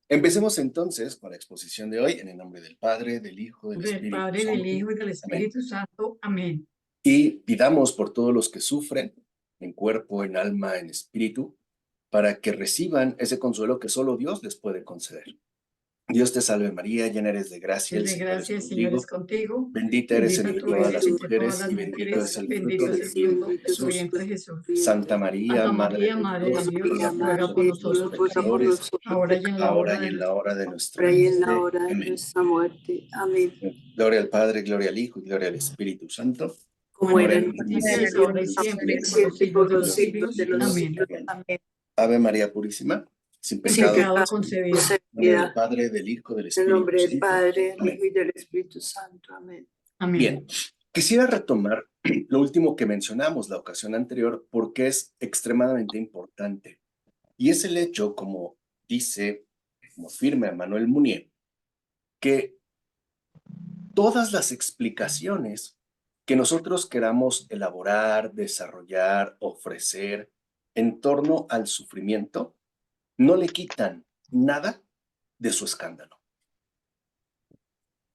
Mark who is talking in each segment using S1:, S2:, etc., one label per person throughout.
S1: Empecemos entonces con la exposición de hoy en el nombre del Padre, del Hijo, del
S2: Del
S1: Espíritu
S2: Padre, del
S1: Santo.
S2: Hijo y del
S1: Amén.
S2: Espíritu Santo. Amén.
S1: Y pidamos por todos los que sufren, en cuerpo, en alma, en espíritu, para que reciban ese consuelo que solo Dios les puede conceder. Dios te salve María, llena eres de gracia, el
S2: De
S1: Señor es
S2: gracia, el Señor es
S1: contigo.
S2: contigo.
S1: Bendita eres
S2: Bendita
S1: entre
S2: tú
S1: todas
S2: eres
S1: las
S2: entre todas
S1: mujeres
S2: las
S1: y bendito es
S2: mujeres.
S1: el fruto
S2: Bendito
S1: de
S2: es
S1: tu
S2: el
S1: vientre,
S2: fruto de tu
S1: Jesús.
S2: vientre, Jesús.
S1: Santa María,
S2: Santa
S1: Madre
S2: María,
S1: de
S2: Madre de
S1: Dios,
S2: Dios,
S1: ruega por
S2: ruega por
S1: nosotros
S2: nosotros
S1: pecadores,
S2: pecadores, ahora y en la
S1: ahora
S2: hora
S1: y
S2: de
S1: en la
S2: nuestra
S1: hora de
S2: muerte.
S1: nuestra
S3: Ahora y en la
S1: muerte.
S3: hora de
S1: Amén.
S3: nuestra muerte. Amén.
S1: Gloria al Padre, gloria al Hijo y gloria al Espíritu Santo,
S3: Como
S1: ahora
S3: era
S1: en
S3: en
S1: el
S3: un
S2: Principio
S1: principio
S2: es
S3: principio,
S2: ahora y
S1: y
S2: siempre,
S1: siempre,
S2: por los
S3: siempre y
S2: siglos
S3: por
S2: de
S3: los
S2: los
S1: los
S3: siglos de
S2: siglos.
S3: los
S1: siglos.
S2: Amén.
S3: siglos.
S1: Amén.
S3: Amén.
S1: Ave María Purísima, sin
S2: Sin
S3: Sin
S1: pecado,
S2: pecado
S3: pecado
S2: concebido.
S1: en nombre del
S3: concebida.
S1: Padre, del Hijo, del
S3: En el
S1: Espíritu
S3: nombre del
S1: Santo.
S3: Padre, del Hijo
S1: Amén.
S3: y del Espíritu Santo. Amén.
S2: Amén.
S1: Bien, quisiera retomar lo último que mencionamos la ocasión anterior porque es extremadamente importante. Y es el hecho, como dice, como afirma Emmanuel Mounier, que todas las explicaciones que nosotros queramos elaborar, desarrollar, ofrecer en torno al sufrimiento, no le quitan nada de su escándalo.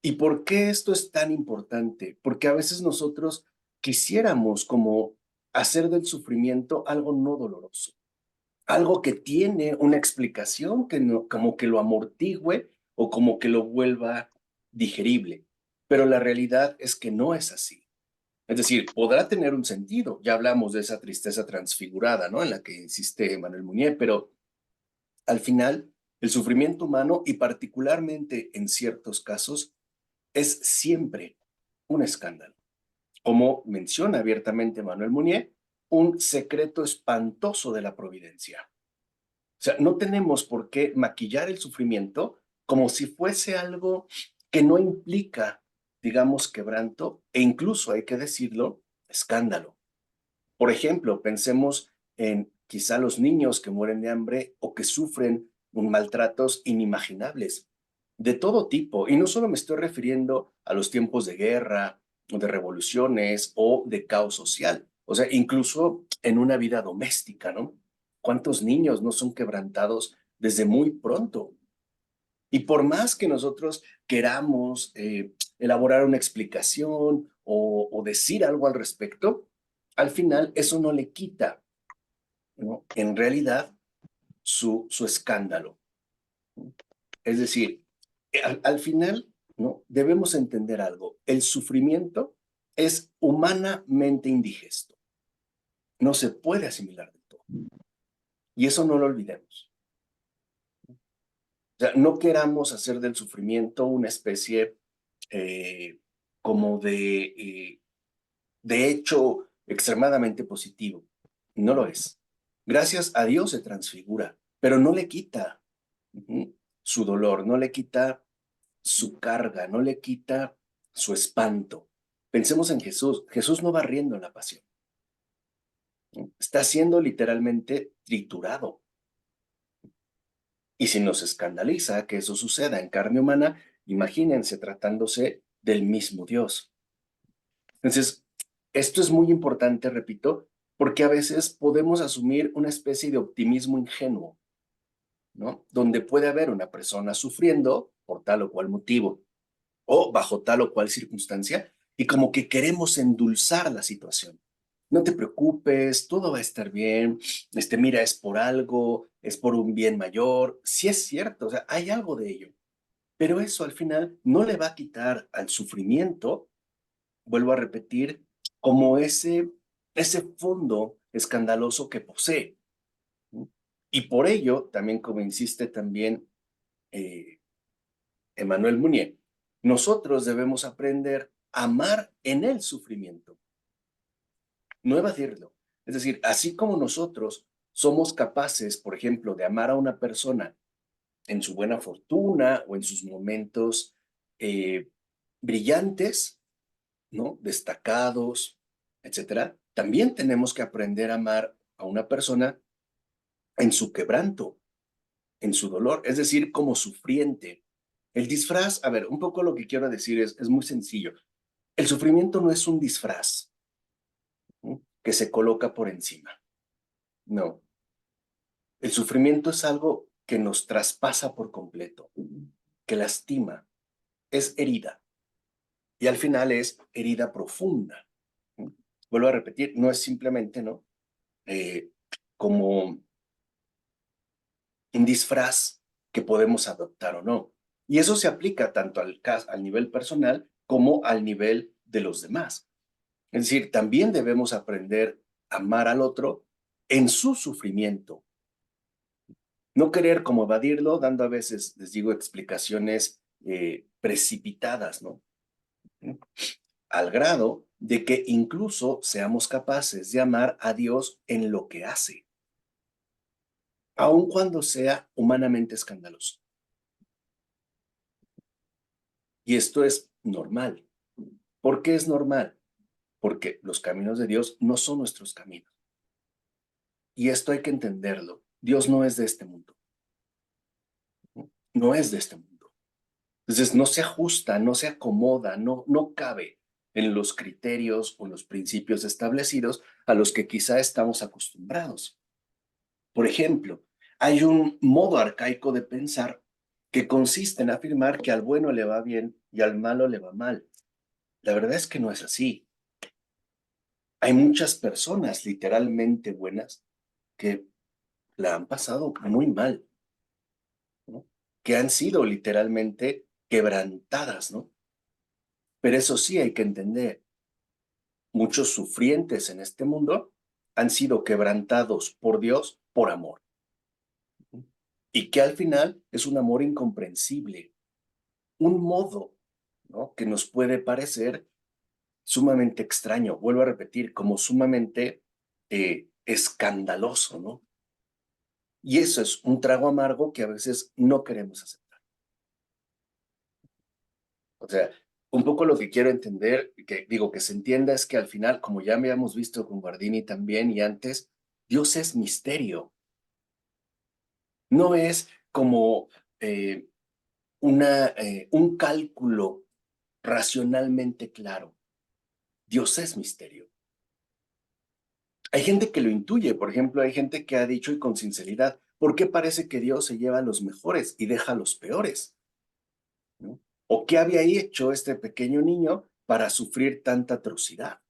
S1: ¿Y por qué esto es tan importante? Porque a veces nosotros quisiéramos como hacer del sufrimiento algo no doloroso, algo que tiene una explicación que no, como que lo amortigüe o como que lo vuelva digerible. Pero la realidad es que no es así. Es decir, podrá tener un sentido. Ya hablamos de esa tristeza transfigurada, ¿no? En la que insiste Manuel Muñé, pero al final, el sufrimiento humano y particularmente en ciertos casos es siempre un escándalo. Como menciona abiertamente Manuel Muñé, un secreto espantoso de la providencia. O sea, no tenemos por qué maquillar el sufrimiento como si fuese algo que no implica, digamos, quebranto e incluso, hay que decirlo, escándalo. Por ejemplo, pensemos en quizá los niños que mueren de hambre o que sufren maltratos inimaginables de todo tipo. Y no solo me estoy refiriendo a los tiempos de guerra, o de revoluciones o de caos social. O sea, incluso en una vida doméstica, ¿no? ¿Cuántos niños no son quebrantados desde muy pronto? Y por más que nosotros queramos elaborar una explicación o decir algo al respecto, al final eso no le quita, ¿no? En realidad su escándalo. Es decir, al final, ¿no? Debemos entender algo. El sufrimiento es humanamente indigesto. No se puede asimilar del todo. Y eso no lo olvidemos. O sea, no queramos hacer del sufrimiento una especie eh, como de hecho extremadamente positivo. No lo es. Gracias a Dios se transfigura, pero no le quita su dolor, no le quita su carga, no le quita su espanto. Pensemos en Jesús. Jesús no va riendo en la pasión. ¿No? Está siendo literalmente triturado. Y si nos escandaliza que eso suceda en carne humana, imagínense tratándose del mismo Dios. Entonces, esto es muy importante, repito, porque a veces podemos asumir una especie de optimismo ingenuo, ¿no? Donde puede haber una persona sufriendo por tal o cual motivo o bajo tal o cual circunstancia y como que queremos endulzar la situación. No te preocupes, todo va a estar bien, mira, es por algo, es por un bien mayor. Sí es cierto, o sea, hay algo de ello, pero eso al final no le va a quitar al sufrimiento, vuelvo a repetir, como ese fondo escandaloso que posee. ¿No? Y por ello, también como insiste también eh, Emmanuel Mounier, nosotros debemos aprender a amar en el sufrimiento, no evadirlo. Es decir, así como nosotros somos capaces, por ejemplo, de amar a una persona en su buena fortuna o en sus momentos eh, brillantes, ¿no? Destacados, etcétera, también tenemos que aprender a amar a una persona en su quebranto, en su dolor, es decir, como sufriente. El disfraz, a ver, un poco lo que quiero decir es muy sencillo. El sufrimiento no es un disfraz, ¿no? Que se coloca por encima. No. El sufrimiento es algo que nos traspasa por completo, que lastima, es herida. Y al final es herida profunda. Vuelvo a repetir, no es simplemente, ¿no? Como un disfraz que podemos adoptar o no. Y eso se aplica tanto al nivel personal como al nivel de los demás. Es decir, también debemos aprender a amar al otro en su sufrimiento. No querer como evadirlo, dando a veces, les digo, explicaciones precipitadas, ¿no? Al grado de que incluso seamos capaces de amar a Dios en lo que hace, aun cuando sea humanamente escandaloso. Y esto es normal. ¿Por qué es normal? Porque los caminos de Dios no son nuestros caminos. Y esto hay que entenderlo. Dios no es de este mundo. No es de este mundo. Entonces no se ajusta, no se acomoda, no cabe en los criterios o los principios establecidos a los que quizá estamos acostumbrados. Por ejemplo, hay un modo arcaico de pensar que consiste en afirmar que al bueno le va bien y al malo le va mal. La verdad es que no es así. Hay muchas personas literalmente buenas que la han pasado muy mal, ¿no? Que han sido literalmente quebrantadas, ¿no? Pero eso sí hay que entender, muchos sufrientes en este mundo han sido quebrantados por Dios por amor. Y que al final es un amor incomprensible, un modo, ¿no? Que nos puede parecer sumamente extraño, vuelvo a repetir, como sumamente escandaloso, ¿no? Y eso es un trago amargo que a veces no queremos aceptar. O sea, un poco lo que quiero entender, que digo que se entienda, es que al final, como ya habíamos visto con Guardini también y antes, Dios es misterio. No es como eh, un cálculo racionalmente claro. Dios es misterio. Hay gente que lo intuye, por ejemplo, hay gente que ha dicho y con sinceridad, ¿por qué parece que Dios se lleva a los mejores y deja a los peores? ¿No? ¿O qué había hecho este pequeño niño para sufrir tanta atrocidad?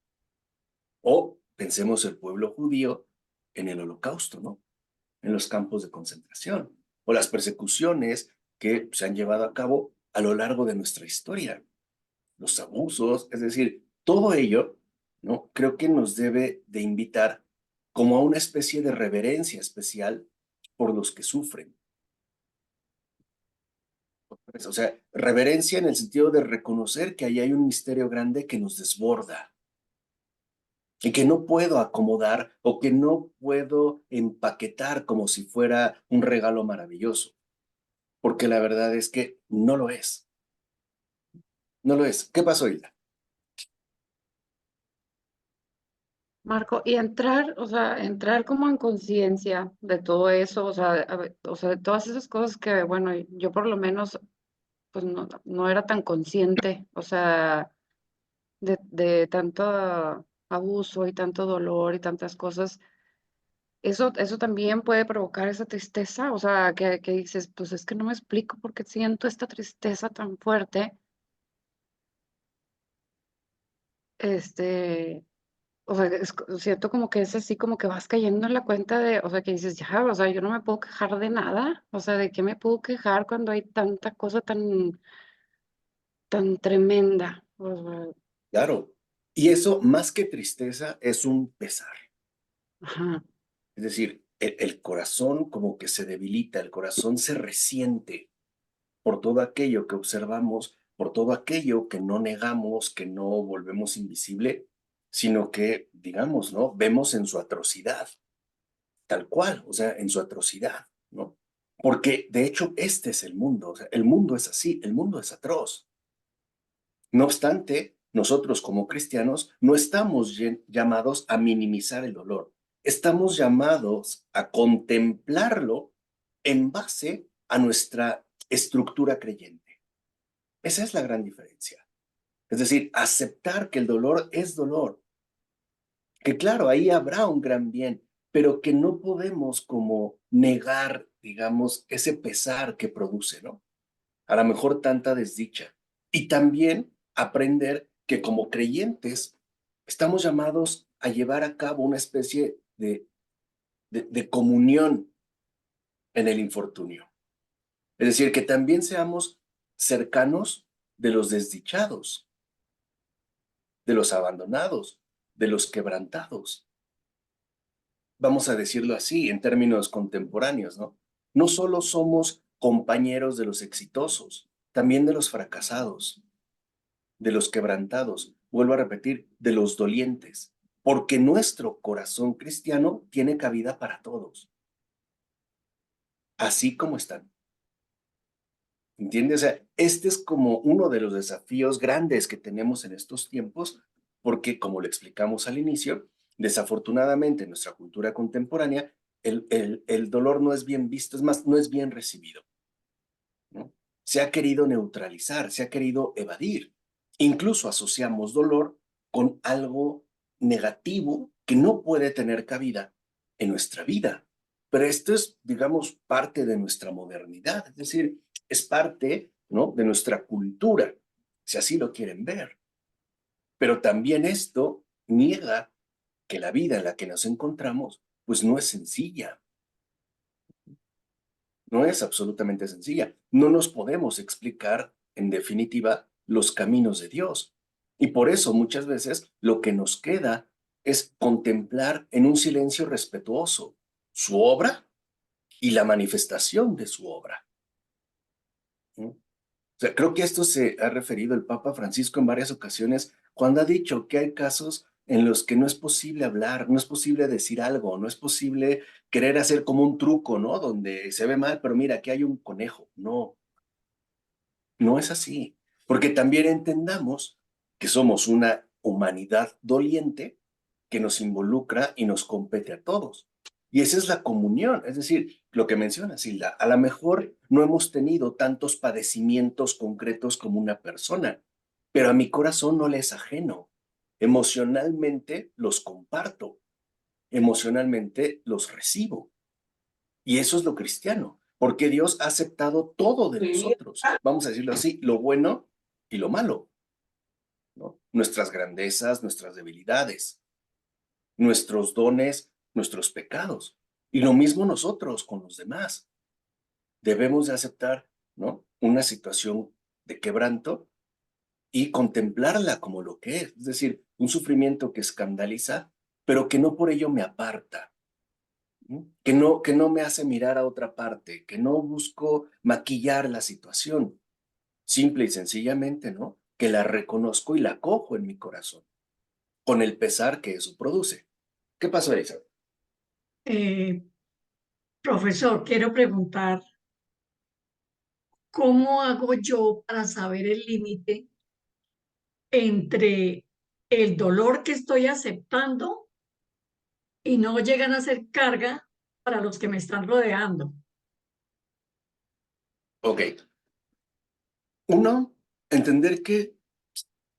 S1: O pensemos el pueblo judío en el Holocausto, ¿no? En los campos de concentración, o las persecuciones que se han llevado a cabo a lo largo de nuestra historia, los abusos, es decir, todo ello, ¿no? Creo que nos debe de invitar como a una especie de reverencia especial por los que sufren. O sea, reverencia en el sentido de reconocer que ahí hay un misterio grande que nos desborda y que no puedo acomodar o que no puedo empaquetar como si fuera un regalo maravilloso, porque la verdad es que no lo es. No lo es. ¿Qué pasó, Hilda?
S4: Marco, y entrar, o sea, entrar como en conciencia de todo eso, o sea, o sea, de todas esas cosas que, bueno, yo por lo menos, pues no era tan consciente, o sea, de tanto abuso y tanto dolor y tantas cosas, eso también puede provocar esa tristeza, o sea, que dices, pues es que no me explico por qué siento esta tristeza tan fuerte, este. O sea, siento como que es así, como que vas cayendo en la cuenta de, o sea, que dices, ya, o sea, yo no me puedo quejar de nada, o sea, ¿de qué me puedo quejar cuando hay tanta cosa tan tremenda? O sea,
S1: Claro. Y eso, más que tristeza, es un pesar.
S4: ajá,
S1: Es decir, el corazón como que se debilita, el corazón se resiente por todo aquello que observamos, por todo aquello que no negamos, que no volvemos invisible, sino que, digamos, ¿no? Vemos en su atrocidad, tal cual, o sea, en su atrocidad, ¿no? Porque de hecho este es el mundo, o sea, el mundo es así, el mundo es atroz. No obstante, nosotros como cristianos no estamos llamados a minimizar el dolor, estamos llamados a contemplarlo en base a nuestra estructura creyente. Esa es la gran diferencia. Es decir, aceptar que el dolor es dolor, que claro, ahí habrá un gran bien, pero que no podemos como negar digamos, ese pesar que produce, ¿no? A lo mejor tanta desdicha. Y también aprender que como creyentes estamos llamados a llevar a cabo una especie de comunión en el infortunio. Es decir, que también seamos cercanos de los desdichados, de los abandonados, de los quebrantados. Vamos a decirlo así, en términos contemporáneos, ¿no? No solo somos compañeros de los exitosos, también de los fracasados, de los quebrantados, vuelvo a repetir, de los dolientes, porque nuestro corazón cristiano tiene cabida para todos, así como están. ¿Entiendes? O sea, este es como uno de los desafíos grandes que tenemos en estos tiempos, porque como le explicamos al inicio, desafortunadamente en nuestra cultura contemporánea, el dolor no es bien visto, es más, no es bien recibido, ¿no? Se ha querido neutralizar, se ha querido evadir. Incluso asociamos dolor con algo negativo que no puede tener cabida en nuestra vida. Pero esto es, digamos, parte de nuestra modernidad, es decir, es parte, ¿no?, de nuestra cultura, si así lo quieren ver. Pero también esto niega que la vida en la que nos encontramos, pues no es sencilla, no es absolutamente sencilla. No nos podemos explicar, en definitiva, los caminos de Dios. Y por eso muchas veces lo que nos queda es contemplar en un silencio respetuoso su obra y la manifestación de su obra, ¿no? O sea, creo que esto se ha referido el Papa Francisco en varias ocasiones cuando ha dicho que hay casos en los que no es posible hablar, no es posible decir algo, no es posible querer hacer como un truco, ¿no? Donde se ve mal, pero mira, aquí hay un conejo. No, no es así. Porque también entendamos que somos una humanidad doliente que nos involucra y nos compete a todos. Y esa es la comunión, es decir, lo que menciona Silda, a lo mejor no hemos tenido tantos padecimientos concretos como una persona, pero a mi corazón no le es ajeno. Emocionalmente los comparto, emocionalmente los recibo. Y eso es lo cristiano, porque Dios ha aceptado todo de nosotros, vamos a decirlo así, lo bueno y lo malo, ¿no? Nuestras grandezas, nuestras debilidades, nuestros dones, nuestros pecados. Y lo mismo nosotros con los demás. Debemos de aceptar, ¿no?, una situación de quebranto y contemplarla como lo que es decir, un sufrimiento que escandaliza, pero que no por ello me aparta, ¿no? Que no me hace mirar a otra parte, que no busco maquillar la situación, simple y sencillamente, ¿no?, que la reconozco y la acojo en mi corazón, con el pesar que eso produce. ¿Qué pasó, Elizabeth?
S2: Eh, Profesor, quiero preguntar, ¿cómo hago yo para saber el límite entre el dolor que estoy aceptando y no llegan a ser carga para los que me están rodeando?
S1: Ok. Uno, entender que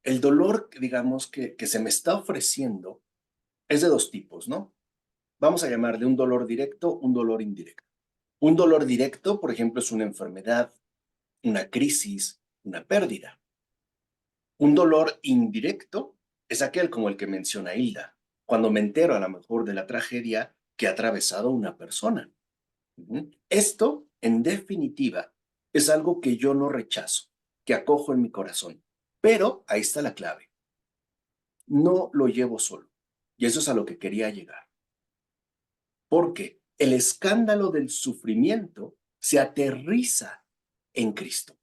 S1: el dolor, digamos, que se me está ofreciendo es de dos tipos, ¿no? Vamos a llamarle un dolor directo, un dolor indirecto. Un dolor directo, por ejemplo, es una enfermedad, una crisis, una pérdida. Un dolor indirecto es aquel como el que menciona Hilda, cuando me entero a lo mejor de la tragedia que ha atravesado una persona. Esto, en definitiva, es algo que yo no rechazo, que acojo en mi corazón. Pero ahí está la clave. No lo llevo solo. Y eso es a lo que quería llegar. Porque el escándalo del sufrimiento se aterriza en Cristo.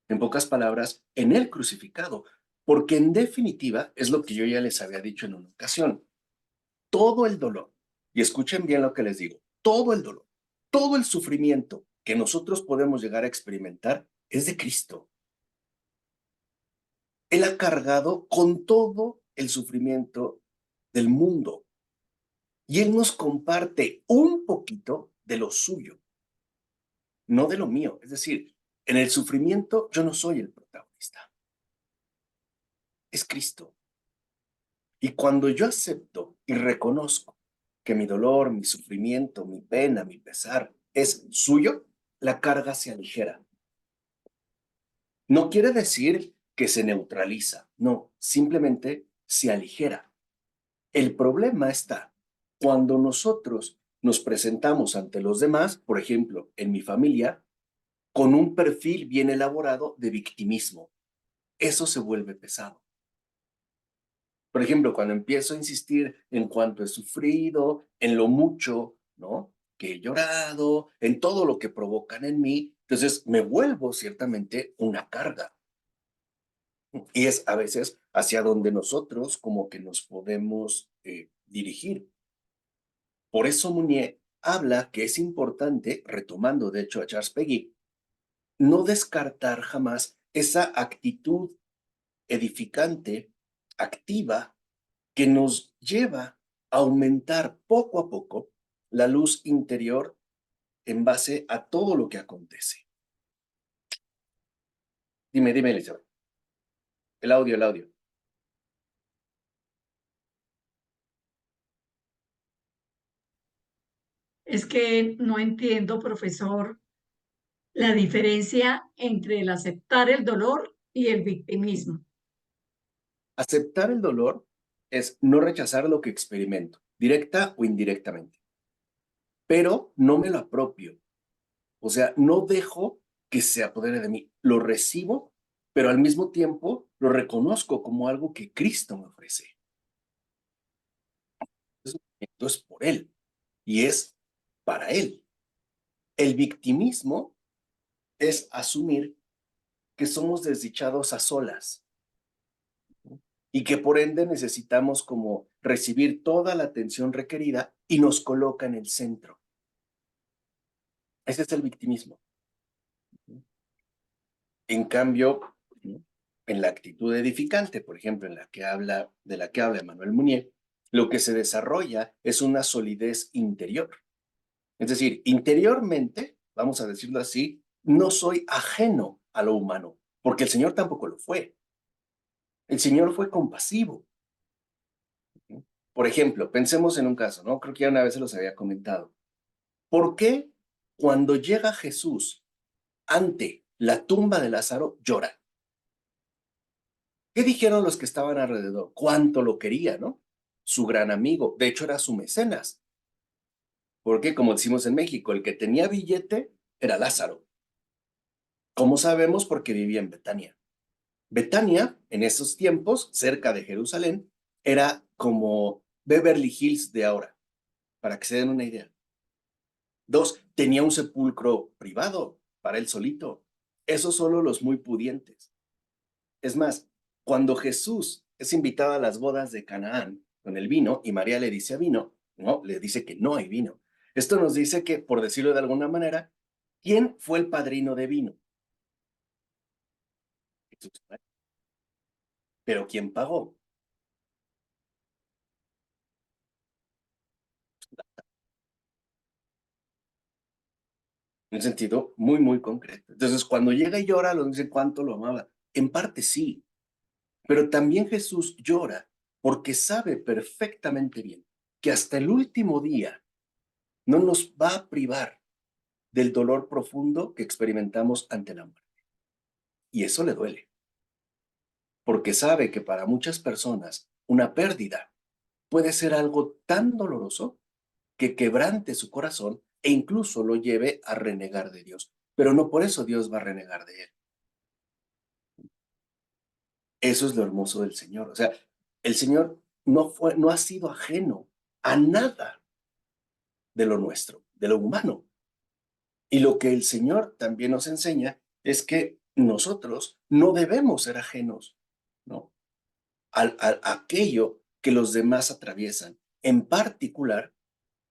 S1: En pocas palabras, en el crucificado. Porque en definitiva, es lo que yo ya les había dicho en una ocasión, todo el dolor, y escuchen bien lo que les digo, todo el dolor, todo el sufrimiento que nosotros podemos llegar a experimentar es de Cristo. Él ha cargado con todo el sufrimiento del mundo y Él nos comparte un poquito de lo suyo, no de lo mío. Es decir, en el sufrimiento yo no soy el protagonista, es Cristo. Y cuando yo acepto y reconozco que mi dolor, mi sufrimiento, mi pena, mi pesar es suyo, la carga se aligera. No quiere decir que se neutraliza, no, simplemente se aligera. El problema está cuando nosotros nos presentamos ante los demás, por ejemplo, en mi familia, con un perfil bien elaborado de victimismo. Eso se vuelve pesado. Por ejemplo, cuando empiezo a insistir en cuánto he sufrido, en lo mucho, ¿no?, que he llorado, en todo lo que provocan en mí, entonces me vuelvo ciertamente una carga. Y es a veces hacia donde nosotros como que nos podemos dirigir. Por eso Mounier habla que es importante, retomando de hecho a Charles Péguy, no descartar jamás esa actitud edificante, activa, que nos lleva a aumentar poco a poco la luz interior en base a todo lo que acontece. Dime, Elizabeth. El audio.
S2: Es que no entiendo, profesor, la diferencia entre el aceptar el dolor y el victimismo.
S1: Aceptar el dolor es no rechazar lo que experimento, directa o indirectamente, pero no me lo apropio. O sea, no dejo que se apodere de mí. Lo recibo, pero al mismo tiempo lo reconozco como algo que Cristo me ofrece. Esto es por Él y es para Él. El victimismo es asumir que somos desdichados a solas y que por ende necesitamos como recibir toda la atención requerida y nos coloca en el centro. Ese es el victimismo. En cambio, en la actitud edificante, por ejemplo, de la que habla Emmanuel Mounier, lo que se desarrolla es una solidez interior. Es decir, interiormente, vamos a decirlo así, no soy ajeno a lo humano, porque el Señor tampoco lo fue. El Señor fue compasivo. Por ejemplo, pensemos en un caso, ¿no? Creo que ya una vez se los había comentado. ¿Por qué cuando llega Jesús ante la tumba de Lázaro llora? ¿Qué dijeron los que estaban alrededor? Cuánto lo quería, ¿no? Su gran amigo. De hecho, era su mecenas. Porque, como decimos en México, el que tenía billete era Lázaro. ¿Cómo sabemos? Porque vivía en Betania. Betania, en esos tiempos, cerca de Jerusalén, era como Beverly Hills de ahora, para que se den una idea. 2, tenía un sepulcro privado para él solito. Eso solo los muy pudientes. Es más, cuando Jesús es invitado a las bodas de Canaán con el vino y María le dice a vino, no, le dice que no hay vino. Esto nos dice que, por decirlo de alguna manera, ¿quién fue el padrino de vino? Jesús. Pero ¿quién pagó? En un sentido muy, muy concreto. Entonces, cuando llega y llora, lo dice cuánto lo amaba. En parte sí, pero también Jesús llora porque sabe perfectamente bien que hasta el último día no nos va a privar del dolor profundo que experimentamos ante la muerte. Y eso le duele, porque sabe que para muchas personas una pérdida puede ser algo tan doloroso que quebrante su corazón e incluso lo lleve a renegar de Dios. Pero no por eso Dios va a renegar de él. Eso es lo hermoso del Señor. O sea, el Señor no ha sido ajeno a nada de lo nuestro, de lo humano. Y lo que el Señor también nos enseña es que nosotros no debemos ser ajenos, ¿no?, a aquello que los demás atraviesan. En particular,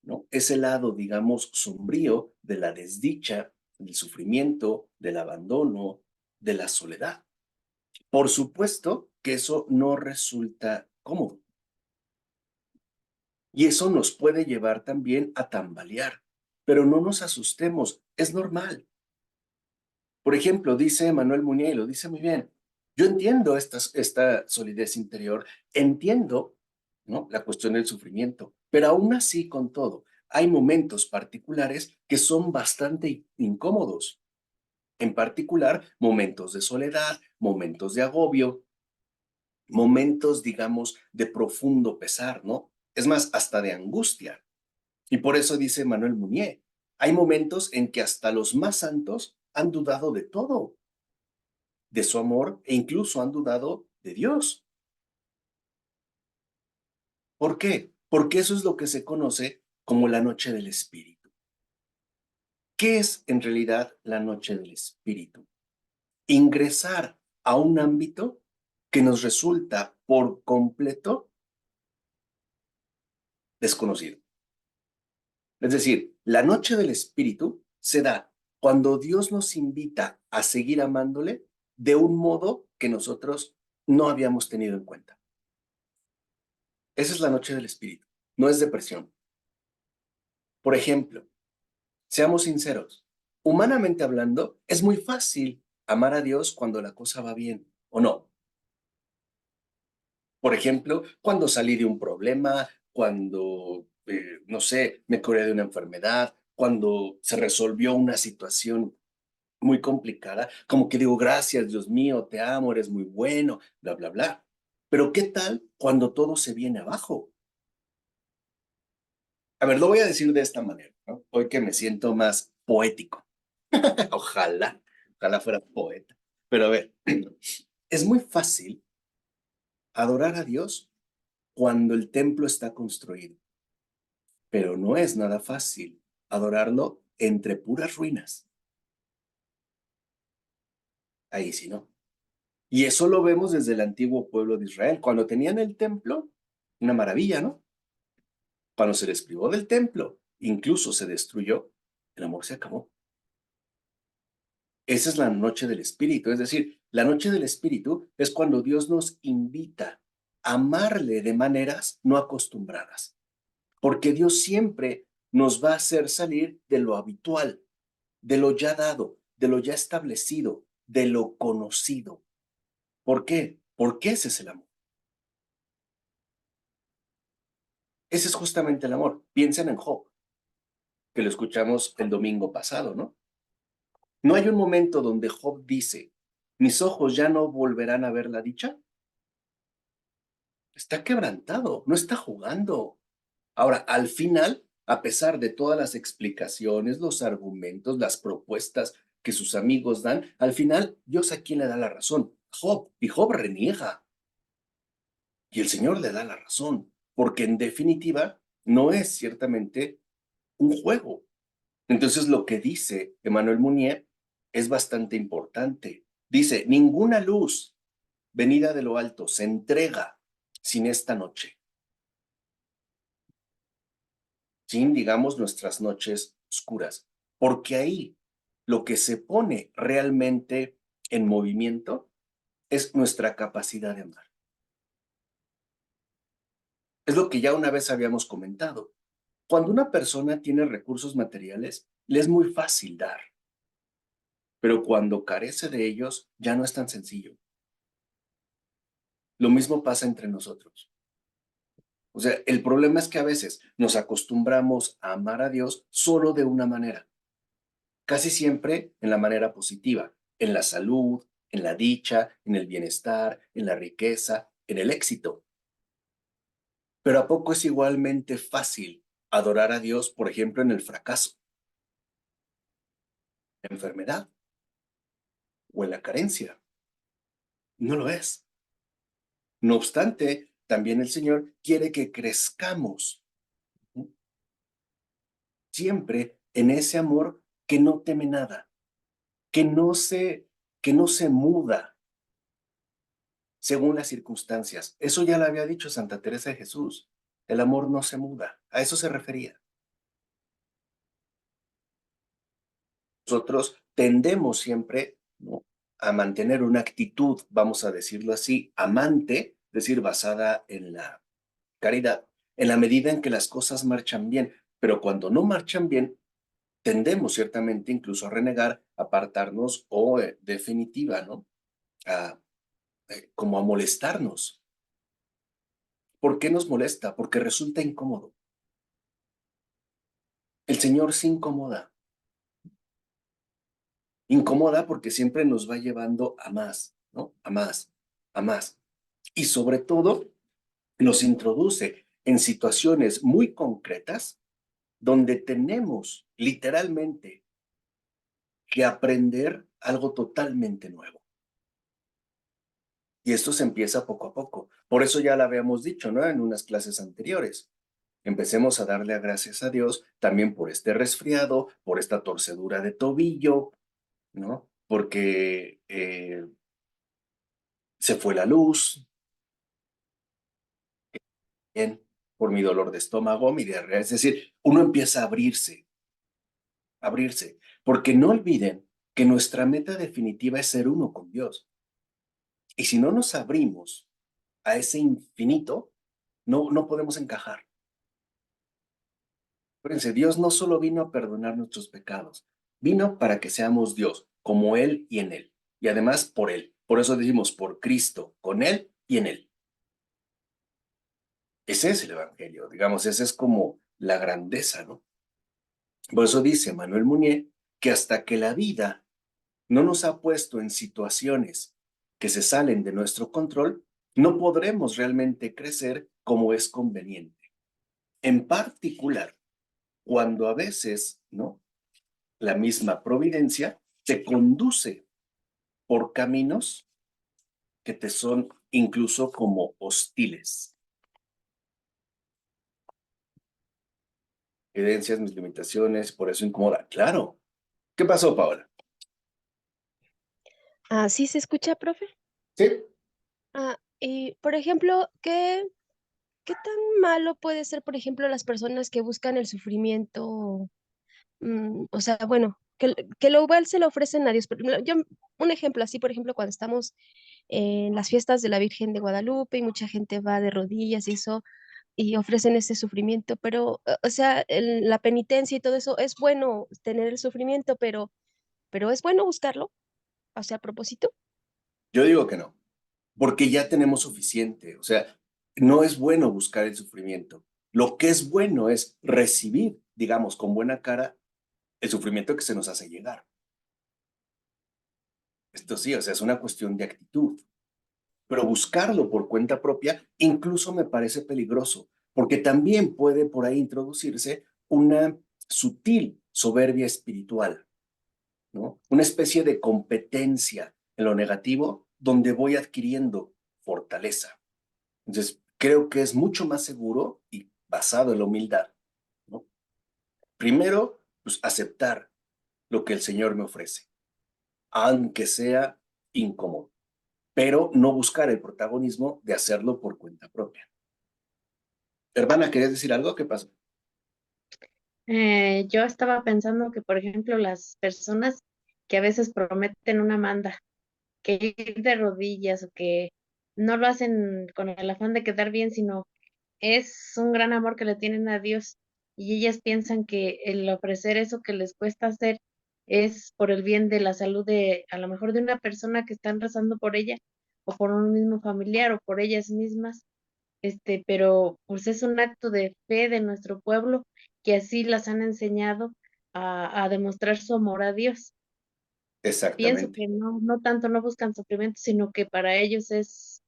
S1: ¿no?, ese lado, digamos, sombrío de la desdicha, del sufrimiento, del abandono, de la soledad. Por supuesto que eso no resulta cómodo. Y eso nos puede llevar también a tambalear. Pero no nos asustemos, es normal. Por ejemplo, dice Manuel Mounier, lo dice muy bien, yo entiendo esta solidez interior, entiendo, ¿no?, la cuestión del sufrimiento, pero aún así, con todo, hay momentos particulares que son bastante incómodos. En particular, momentos de soledad, momentos de agobio, momentos, digamos, de profundo pesar, ¿no? Es más, hasta de angustia. Y por eso dice Manuel Munier, hay momentos en que hasta los más santos han dudado de todo, de su amor, e incluso han dudado de Dios. ¿Por qué? Porque eso es lo que se conoce como la noche del espíritu. ¿Qué es en realidad la noche del espíritu? Ingresar a un ámbito que nos resulta por completo desconocido. Es decir, la noche del espíritu se da cuando Dios nos invita a seguir amándole de un modo que nosotros no habíamos tenido en cuenta. Esa es la noche del espíritu, no es depresión. Por ejemplo, seamos sinceros, humanamente hablando, es muy fácil amar a Dios cuando la cosa va bien, ¿o no? Por ejemplo, cuando salí de un problema, cuando, no sé, me curé de una enfermedad, cuando se resolvió una situación muy complicada, como que digo, gracias, Dios mío, te amo, eres muy bueno, bla, bla, bla. Pero ¿qué tal cuando todo se viene abajo? A ver, lo voy a decir de esta manera, ¿no? Hoy que me siento más poético. Ojalá, ojalá fuera poeta. Pero a ver, es muy fácil adorar a Dios cuando el templo está construido, pero no es nada fácil adorarlo entre puras ruinas. Ahí sí no. Y eso lo vemos desde el antiguo pueblo de Israel. Cuando tenían el templo, una maravilla, ¿no? Cuando se les privó del templo, incluso se destruyó, el amor se acabó. Esa es la noche del Espíritu. Es decir, la noche del Espíritu es cuando Dios nos invita a amarle de maneras no acostumbradas. Porque Dios siempre nos va a hacer salir de lo habitual, de lo ya dado, de lo ya establecido, de lo conocido. ¿Por qué? Porque ese es el amor. Ese es justamente el amor. Piensen en Job, que lo escuchamos el domingo pasado, ¿no? No hay un momento donde Job dice, mis ojos ya no volverán a ver la dicha. Está quebrantado, no está jugando. Ahora, al final, a pesar de todas las explicaciones, los argumentos, las propuestas que sus amigos dan, al final, Dios a quién le da la razón. Job, y Job reniega. Y el Señor le da la razón, porque en definitiva no es ciertamente un juego. Entonces lo que dice Emmanuel Munier es bastante importante. Dice, ninguna luz venida de lo alto se entrega sin esta noche, sin, digamos, nuestras noches oscuras, porque ahí lo que se pone realmente en movimiento es nuestra capacidad de amar. Es lo que ya una vez habíamos comentado. Cuando una persona tiene recursos materiales, le es muy fácil dar, pero cuando carece de ellos, ya no es tan sencillo. Lo mismo pasa entre nosotros. O sea, el problema es que a veces nos acostumbramos a amar a Dios solo de una manera, casi siempre en la manera positiva, en la salud, en la dicha, en el bienestar, en la riqueza, en el éxito. Pero ¿a poco es igualmente fácil adorar a Dios, por ejemplo, en el fracaso, la enfermedad o en la carencia? No lo es. No obstante, también el Señor quiere que crezcamos siempre en ese amor que no teme nada, que no se, que no se muda según las circunstancias. Eso ya lo había dicho Santa Teresa de Jesús. El amor no se muda. A eso se refería. Nosotros tendemos siempre, ¿no?, a mantener una actitud, vamos a decirlo así, amante, es decir, basada en la caridad, en la medida en que las cosas marchan bien. Pero cuando no marchan bien, tendemos ciertamente incluso a renegar, a apartarnos o, definitiva, ¿no? A, como a molestarnos. ¿Por qué nos molesta? Porque resulta incómodo. El Señor se incomoda. Incomoda porque siempre nos va llevando a más, ¿no? A más, a más. Y sobre todo, nos introduce en situaciones muy concretas donde tenemos literalmente que aprender algo totalmente nuevo. Y esto se empieza poco a poco. Por eso ya lo habíamos dicho, ¿no? En unas clases anteriores. Empecemos a darle gracias a Dios también por este resfriado, por esta torcedura de tobillo, ¿no? Porque se fue la luz, bien, por mi dolor de estómago, mi diarrea. Es decir, uno empieza a abrirse, porque no olviden que nuestra meta definitiva es ser uno con Dios. Y si no nos abrimos a ese infinito, no podemos encajar. Acuérdense, Dios no solo vino a perdonar nuestros pecados, vino para que seamos Dios, como Él y en Él. Y además por Él. Por eso decimos por Cristo, con Él y en Él. Ese es el Evangelio, digamos, esa es como la grandeza, ¿no? Por eso dice Manuel Munier que hasta que la vida no nos ha puesto en situaciones que se salen de nuestro control, no podremos realmente crecer como es conveniente. En particular, cuando a veces, ¿no? La misma providencia te conduce por caminos que te son incluso como hostiles. Evidencias mis limitaciones, por eso incomoda. Claro. ¿Qué pasó, Paola?
S5: ¿Sí se escucha, profe?
S1: Sí.
S5: Y por ejemplo, ¿qué tan malo puede ser, por ejemplo, las personas que buscan el sufrimiento? O sea, bueno, que lo igual se lo ofrecen a Dios. Un ejemplo así, por ejemplo, cuando estamos en las fiestas de la Virgen de Guadalupe y mucha gente va de rodillas y eso, y ofrecen ese sufrimiento, pero, o sea, la penitencia y todo eso, es bueno tener el sufrimiento, pero es bueno buscarlo, o sea, a propósito.
S1: Yo digo que no, porque ya tenemos suficiente. O sea, no es bueno buscar el sufrimiento. Lo que es bueno es recibir, digamos, con buena cara el sufrimiento que se nos hace llegar. Esto sí, o sea, es una cuestión de actitud. Pero buscarlo por cuenta propia incluso me parece peligroso, porque también puede por ahí introducirse una sutil soberbia espiritual, ¿no? Una especie de competencia en lo negativo donde voy adquiriendo fortaleza. Entonces, creo que es mucho más seguro y basado en la humildad, ¿no? Primero, pues aceptar lo que el Señor me ofrece, aunque sea incómodo, pero no buscar el protagonismo de hacerlo por cuenta propia. Hermana, ¿querías decir algo? ¿Qué pasó?
S6: Yo estaba pensando que, por ejemplo, las personas que a veces prometen una manda, que ir de rodillas o que no lo hacen con el afán de quedar bien, sino es un gran amor que le tienen a Dios y ellas piensan que el ofrecer eso que les cuesta hacer es por el bien de la salud de, a lo mejor de una persona que están rezando por ella o por un mismo familiar o por ellas mismas, pero pues es un acto de fe de nuestro pueblo que así las han enseñado a demostrar su amor a Dios. Pienso
S1: Exactamente.
S6: que no tanto no buscan sufrimiento, sino que para ellos es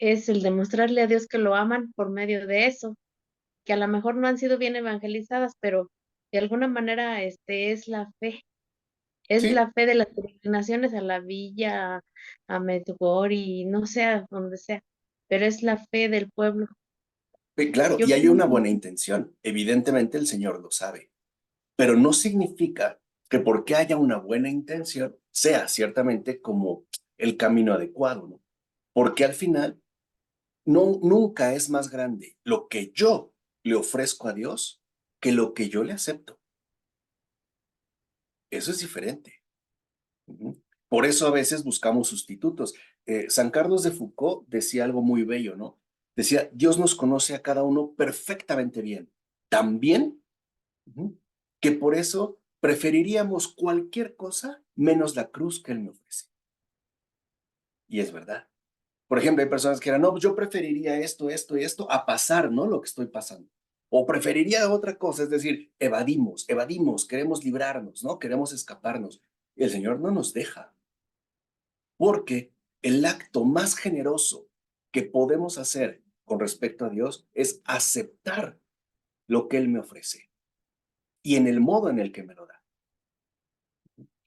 S6: el demostrarle a Dios que lo aman por medio de eso, que a lo mejor no han sido bien evangelizadas, pero de alguna manera es
S1: Sí,
S6: la fe de las peregrinaciones a la villa, a Medjugorje, no sé a donde sea, pero es la fe del pueblo.
S1: claro,
S6: Yo
S1: y hay una
S6: pienso
S1: buena intención. Evidentemente el Señor lo sabe, pero no significa que porque haya una buena intención sea ciertamente como el camino adecuado, ¿no? Porque al final nunca es más grande lo que yo le ofrezco a Dios que lo que yo le acepto. Eso es diferente. Ujú. Por eso a veces buscamos sustitutos. San Carlos de Foucault decía algo muy bello, ¿no? Decía, Dios nos conoce a cada uno perfectamente bien. Tan bien, ujú, que por eso preferiríamos cualquier cosa menos la cruz que Él me ofrece. Y es verdad. Por ejemplo, hay personas que dirán, no, yo preferiría esto, esto y esto a pasar, ¿no? Lo que estoy pasando. o preferiría otra cosa, es decir, evadimos, queremos librarnos, ¿no? Queremos escaparnos. Y el Señor no nos deja, porque el acto más generoso que podemos hacer con respecto a Dios es aceptar lo que Él me ofrece y en el modo en el que me lo da.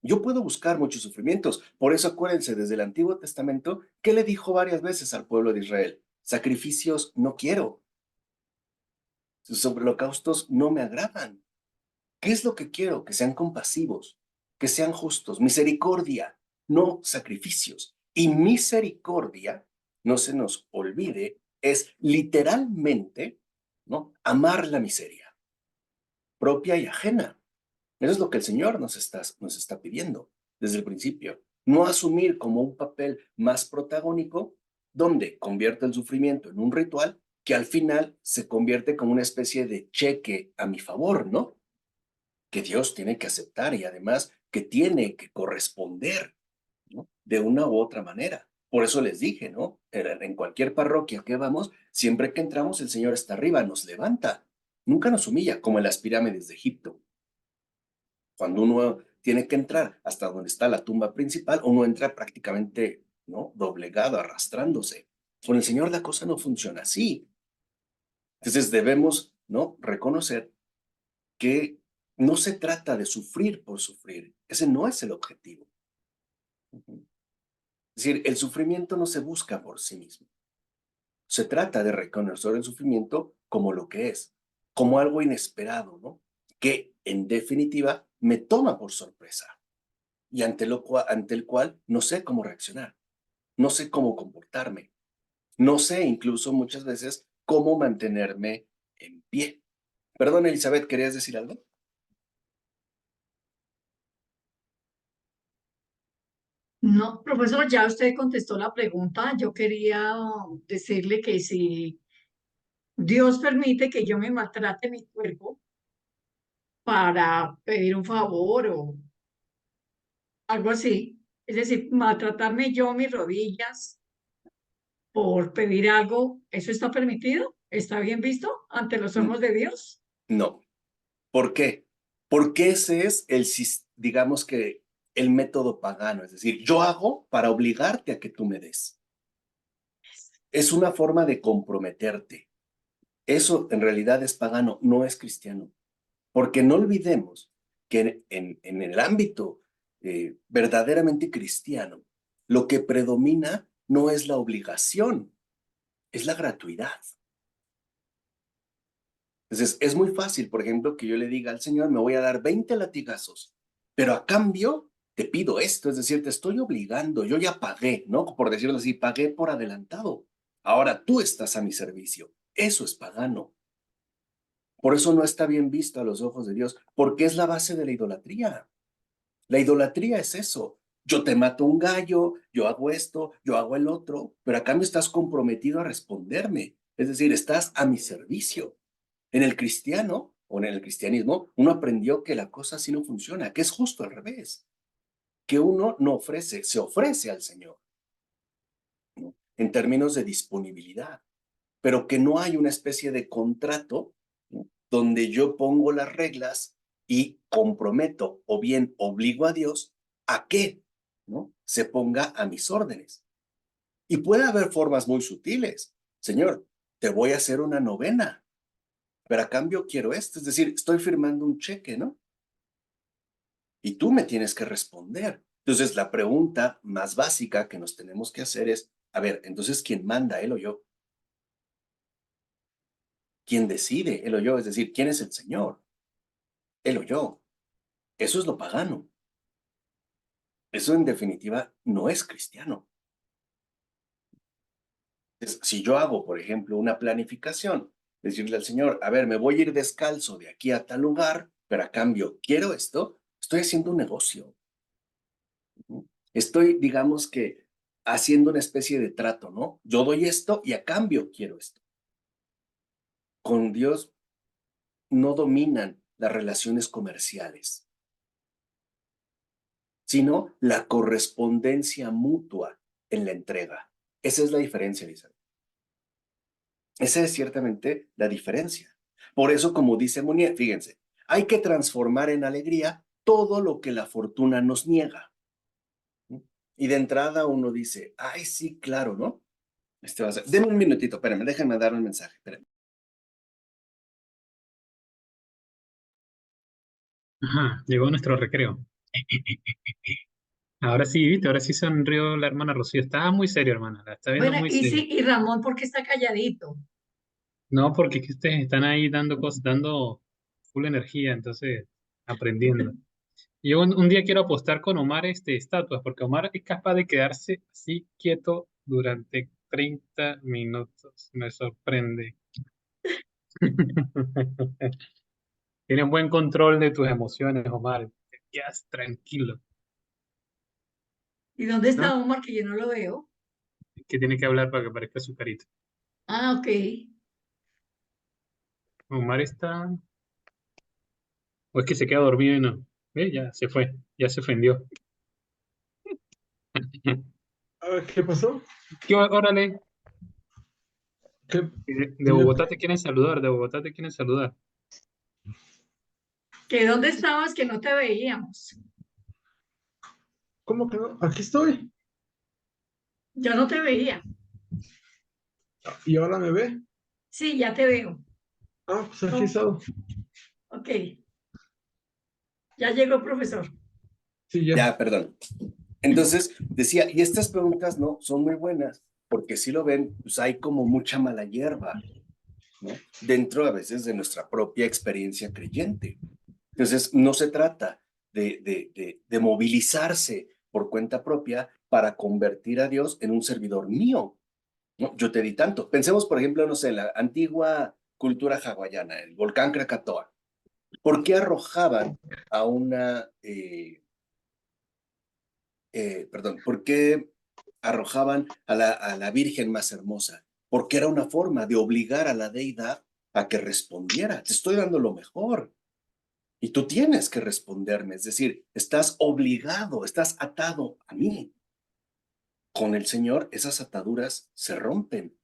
S1: Yo puedo buscar muchos sufrimientos. Por eso acuérdense, desde el Antiguo Testamento, ¿qué le dijo varias veces al pueblo de Israel? Sacrificios no quiero. Sus holocaustos no me agradan. ¿Qué es lo que quiero? Que sean compasivos, que sean justos, misericordia, no sacrificios. Y misericordia, no se nos olvide, es literalmente, ¿no? Amar la miseria, propia y ajena. Eso es lo que el Señor nos está pidiendo desde el principio. No asumir como un papel más protagónico, donde convierte el sufrimiento en un ritual que al final se convierte como una especie de cheque a mi favor, ¿no? Que Dios tiene que aceptar y además que tiene que corresponder, ¿no? De una u otra manera. Por eso les dije, ¿no? En cualquier parroquia que vamos, siempre que entramos, el Señor está arriba, nos levanta. Nunca nos humilla, como en las pirámides de Egipto. Cuando uno tiene que entrar hasta donde está la tumba principal, uno entra prácticamente, ¿no? Doblegado, arrastrándose. Con el Señor la cosa no funciona así. Entonces debemos, ¿no? Reconocer que no se trata de sufrir por sufrir. Ese no es el objetivo. Es decir, el sufrimiento no se busca por sí mismo. Se trata de reconocer el sufrimiento como lo que es, como algo inesperado, ¿no? Que en definitiva me toma por sorpresa y ante el cual no sé cómo reaccionar, no sé cómo comportarme, no sé incluso muchas veces cómo mantenerme en pie. Perdón, Elizabeth, ¿querías decir algo?
S2: No, profesor, ya usted contestó la pregunta. Yo quería decirle que si Dios permite que yo me maltrate mi cuerpo para pedir un favor o algo así, es decir, maltratarme yo mis rodillas por pedir algo, ¿eso está permitido? ¿Está bien visto ante los ojos de Dios?
S1: No. ¿Por qué? Porque ese es digamos que el método pagano, es decir, yo hago para obligarte a que tú me des. Es una forma de comprometerte. Eso en realidad es pagano, no es cristiano. Porque no olvidemos que en el ámbito verdaderamente cristiano, lo que predomina no es la obligación, es la gratuidad. Entonces, es muy fácil, por ejemplo, que yo le diga al Señor, me voy a dar 20 latigazos, pero a cambio te pido esto, es decir, te estoy obligando, yo ya pagué, ¿no? Por decirlo así, pagué por adelantado. Ahora tú estás a mi servicio. Eso es pagano. Por eso no está bien visto a los ojos de Dios, porque es la base de la idolatría. La idolatría es eso. Yo te mato un gallo, yo hago esto, yo hago el otro, pero a cambio estás comprometido a responderme. Es decir, estás a mi servicio. En el cristiano o en el cristianismo, uno aprendió que la cosa así no funciona, que es justo al revés, que uno no ofrece, se ofrece al Señor, ¿no? En términos de disponibilidad, pero que no hay una especie de contrato, ¿no? Donde yo pongo las reglas y comprometo o bien obligo a Dios a que, ¿no? Se ponga a mis órdenes. Y puede haber formas muy sutiles. Señor, te voy a hacer una novena, pero a cambio quiero esto. Es decir, estoy firmando un cheque, ¿no? Y tú me tienes que responder. Entonces, la pregunta más básica que nos tenemos que hacer es, a ver, entonces, ¿quién manda, él o yo? ¿Quién decide, él o yo? Es decir, ¿quién es el Señor? Él o yo. Eso es lo pagano. Eso, en definitiva, no es cristiano. Si yo hago, por ejemplo, una planificación, decirle al Señor, a ver, me voy a ir descalzo de aquí a tal lugar, pero a cambio quiero esto, estoy haciendo un negocio. Estoy, digamos que, haciendo una especie de trato, ¿no? Yo doy esto y a cambio quiero esto. Con Dios no dominan las relaciones comerciales, sino la correspondencia mutua en la entrega. Esa es la diferencia, Elizabeth. Esa es ciertamente la diferencia. Por eso, como dice Munier, fíjense, hay que transformar en alegría todo lo que la fortuna nos niega. Y de entrada uno dice, ay, sí, claro, ¿no? Va a ser. Denme un minutito, espérenme, déjenme dar un mensaje, espérenme.
S7: Ajá, llegó nuestro recreo. Ahora sí, viste, ahora sí sonrió la hermana Rocío. Estaba muy serio, hermana, la está viendo
S2: Bueno,
S7: muy
S2: y
S7: serio.
S2: sí, y Ramón, ¿por qué está calladito?
S7: No, porque es que ustedes están ahí dando cosas, dando full energía, entonces aprendiendo. Y yo un día quiero apostar con Omar estatuas, porque Omar es capaz de quedarse así quieto durante 30 minutos. Me sorprende. Tienes buen control de tus emociones, Omar. Te quedas tranquilo,
S2: ¿Y dónde
S7: ¿no?
S2: está Omar, que yo no lo veo?
S7: Que tiene que hablar para que aparezca su carita.
S2: Ah, ok.
S7: Omar está... O es que se queda dormido y no. ¿Ve? Ya se fue, ya se ofendió.
S8: A ver, ¿qué pasó?
S7: Órale,
S8: ¿Qué?
S7: de Bogotá te quieren saludar, de Bogotá te quieren saludar.
S2: ¿Que dónde estabas que no te veíamos?
S8: ¿Cómo que no? Aquí estoy.
S2: Yo no te veía.
S8: ¿Y ahora me ve?
S2: Sí, ya te veo.
S8: Ah, pues aquí he
S2: No,
S8: estado.
S2: ok. Ya llegó el profesor.
S8: Sí, ya.
S1: Ya, perdón. Entonces, decía, y estas preguntas no son muy buenas, porque si lo ven, pues hay como mucha mala hierba, ¿no? Dentro a veces de nuestra propia experiencia creyente. Entonces, no se trata de movilizarse por cuenta propia para convertir a Dios en un servidor mío, ¿no? Yo te di tanto. Pensemos, por ejemplo, no sé, la antigua cultura hawaiana, el volcán Krakatoa. ¿Por qué arrojaban a una, perdón, por qué arrojaban a la Virgen más hermosa? Porque era una forma de obligar a la deidad a que respondiera. Te estoy dando lo mejor. Y tú tienes que responderme, es decir, estás obligado, estás atado a mí. Con el Señor esas ataduras se rompen,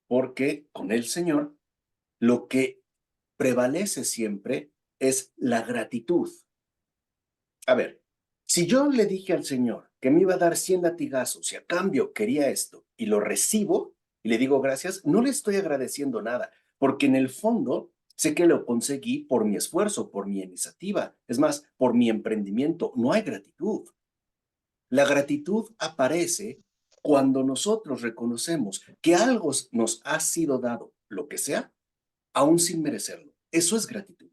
S1: porque con el Señor lo que prevalece siempre es la gratitud. A ver, si yo le dije al Señor que me iba a dar 100 latigazos y a cambio quería esto y lo recibo y le digo gracias, no le estoy agradeciendo nada, porque en el fondo sé que lo conseguí por mi esfuerzo, por mi iniciativa, es más, por mi emprendimiento. No hay gratitud. La gratitud aparece cuando nosotros reconocemos que algo nos ha sido dado, lo que sea, aún sin merecerlo. Eso es gratitud.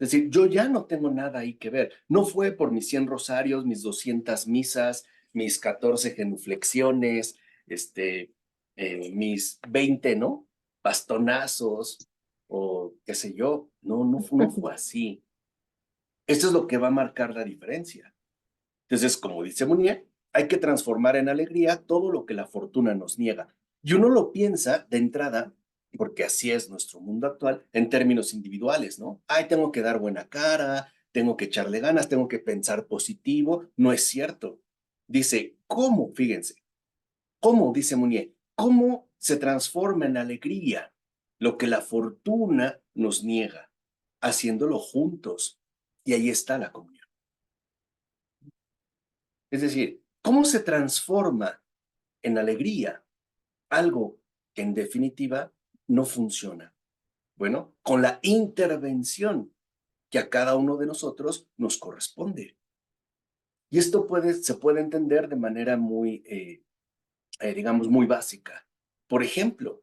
S1: Es decir, yo ya no tengo nada ahí que ver. No fue por mis 100 rosarios, mis 200 misas, mis 14 genuflexiones, mis 20, ¿no? Bastonazos o qué sé yo. No fue así. Esto es lo que va a marcar la diferencia. Entonces, como dice Munier, hay que transformar en alegría todo lo que la fortuna nos niega. Y uno lo piensa de entrada, porque así es nuestro mundo actual, en términos individuales, ¿no? Ay, tengo que dar buena cara, tengo que echarle ganas, tengo que pensar positivo. No es cierto. Dice, ¿cómo? Fíjense, ¿cómo? Dice Munier, ¿cómo se transforma en alegría lo que la fortuna nos niega? Haciéndolo juntos. Y ahí está la comunión. Es decir, ¿cómo se transforma en alegría algo que en definitiva no funciona? Bueno, con la intervención que a cada uno de nosotros nos corresponde. Y esto se puede entender de manera muy, digamos, muy básica. Por ejemplo,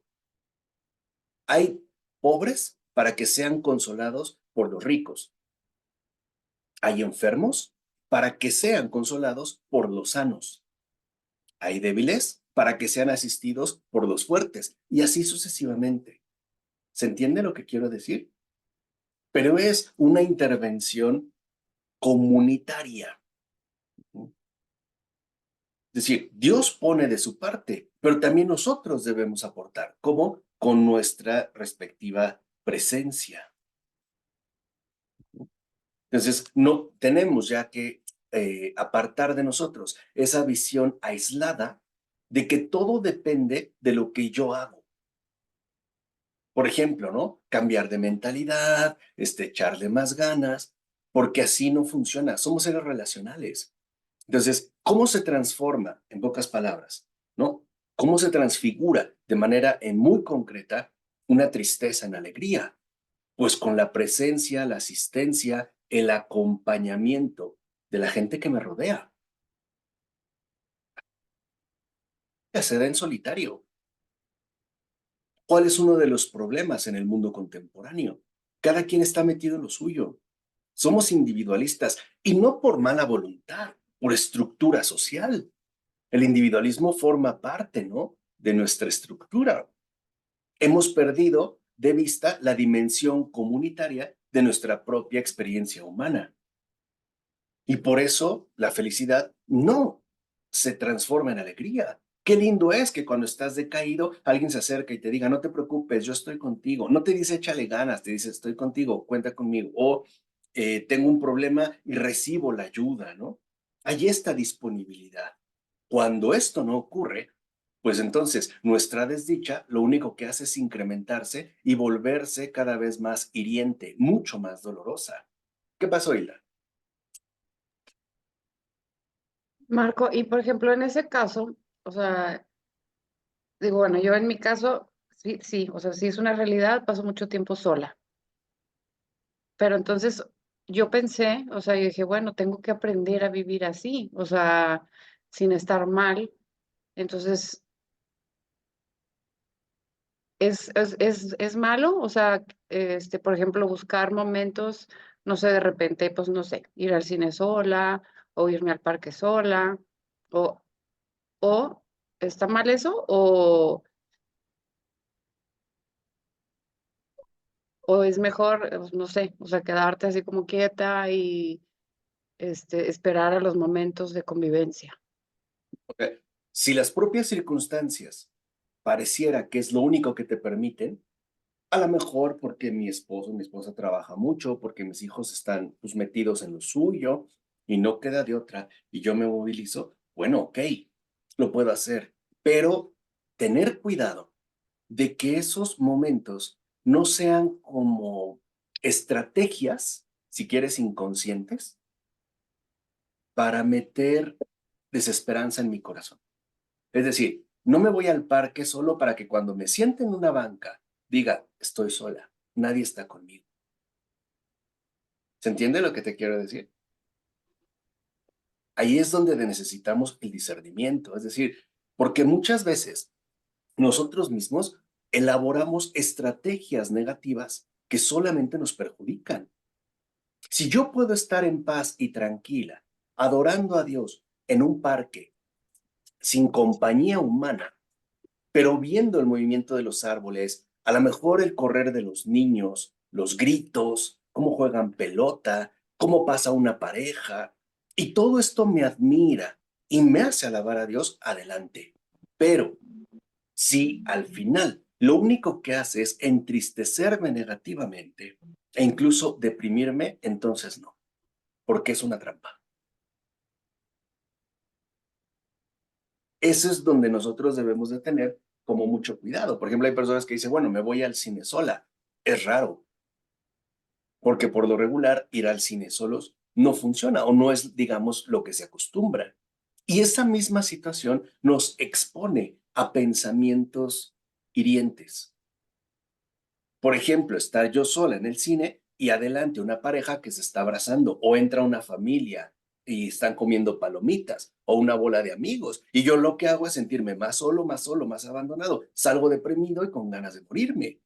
S1: hay pobres para que sean consolados por los ricos. Hay enfermos para que sean consolados por los sanos. Hay débiles para que sean asistidos por los fuertes y así sucesivamente. ¿Se entiende lo que quiero decir? Pero es una intervención comunitaria. Es decir, Dios pone de su parte, pero también nosotros debemos aportar, como con nuestra respectiva presencia. Entonces, no tenemos ya que apartar de nosotros esa visión aislada de que todo depende de lo que yo hago. Por ejemplo, ¿no? Cambiar de mentalidad, echarle más ganas, porque así no funciona. Somos seres relacionales. Entonces, ¿cómo se transforma, en pocas palabras, ¿no? ¿Cómo se transfigura de manera muy concreta una tristeza en alegría? Pues con la presencia, la asistencia, el acompañamiento de la gente que me rodea. Se da en solitario. ¿Cuál es uno de los problemas en el mundo contemporáneo? Cada quien está metido en lo suyo. Somos individualistas y no por mala voluntad, por estructura social. El individualismo forma parte, ¿no?, de nuestra estructura. Hemos perdido de vista la dimensión comunitaria de nuestra propia experiencia humana. Y por eso la felicidad no se transforma en alegría. Qué lindo es que cuando estás decaído, alguien se acerca y te diga, no te preocupes, yo estoy contigo. No te dice échale ganas, te dice estoy contigo, cuenta conmigo. O tengo un problema y recibo la ayuda, ¿no? Hay esta disponibilidad. Cuando esto no ocurre, pues entonces nuestra desdicha lo único que hace es incrementarse y volverse cada vez más hiriente, mucho más dolorosa. ¿Qué pasó, Hilda?
S4: Marco, y por ejemplo, en ese caso, o sea, digo, bueno, yo en mi caso, sí, sí, o sea, sí es una realidad, paso mucho tiempo sola. Pero entonces yo pensé, o sea, yo dije, bueno, tengo que aprender a vivir así, o sea, sin estar mal. Entonces, es malo, o sea, por ejemplo, buscar momentos, no sé, de repente, pues no sé, ir al cine sola, o irme al parque sola, o, o ¿está mal eso? O es mejor, no sé, o sea, quedarte así como quieta y esperar a los momentos de convivencia.
S1: Okay. Si las propias circunstancias pareciera que es lo único que te permiten, a lo mejor porque mi esposo, mi esposa trabaja mucho, porque mis hijos están pues, metidos en lo suyo y no queda de otra y yo me movilizo, bueno, ok, lo puedo hacer, pero tener cuidado de que esos momentos no sean como estrategias, si quieres, inconscientes, para meter desesperanza en mi corazón. Es decir, no me voy al parque solo para que cuando me siente en una banca diga, estoy sola, nadie está conmigo. ¿Se entiende lo que te quiero decir? Ahí es donde necesitamos el discernimiento, es decir, porque muchas veces nosotros mismos elaboramos estrategias negativas que solamente nos perjudican. Si yo puedo estar en paz y tranquila, adorando a Dios en un parque, sin compañía humana, pero viendo el movimiento de los árboles, a lo mejor el correr de los niños, los gritos, cómo juegan pelota, cómo pasa una pareja, y todo esto me admira y me hace alabar a Dios, adelante. Pero si al final lo único que hace es entristecerme negativamente e incluso deprimirme, entonces no, porque es una trampa. Eso es donde nosotros debemos de tener como mucho cuidado. Por ejemplo, hay personas que dicen, bueno, me voy al cine sola. Es raro, porque por lo regular ir al cine solos no funciona o no es, digamos, lo que se acostumbra. Y esa misma situación nos expone a pensamientos hirientes. Por ejemplo, estar yo sola en el cine y adelante una pareja que se está abrazando o entra una familia y están comiendo palomitas o una bola de amigos. Y yo lo que hago es sentirme más solo, más abandonado. Salgo deprimido y con ganas de morirme.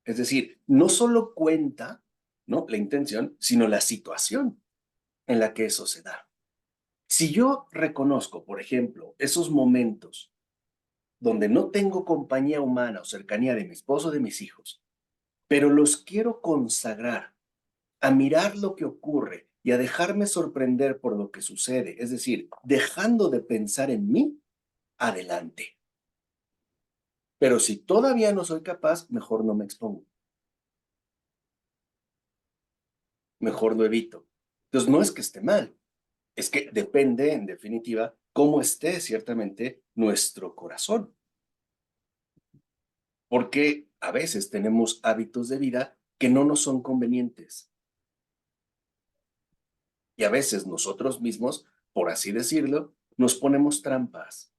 S1: Es decir, no solo cuenta, ¿no?, la intención, sino la situación en la que eso se da. Si yo reconozco, por ejemplo, esos momentos donde no tengo compañía humana o cercanía de mi esposo o de mis hijos, pero los quiero consagrar a mirar lo que ocurre y a dejarme sorprender por lo que sucede, es decir, dejando de pensar en mí, adelante. Pero si todavía no soy capaz, mejor no me expongo. Mejor lo evito. Entonces, no es que esté mal, es que depende, en definitiva, cómo esté ciertamente nuestro corazón. porque a veces tenemos hábitos de vida que no nos son convenientes. Y a veces nosotros mismos, por así decirlo, nos ponemos trampas.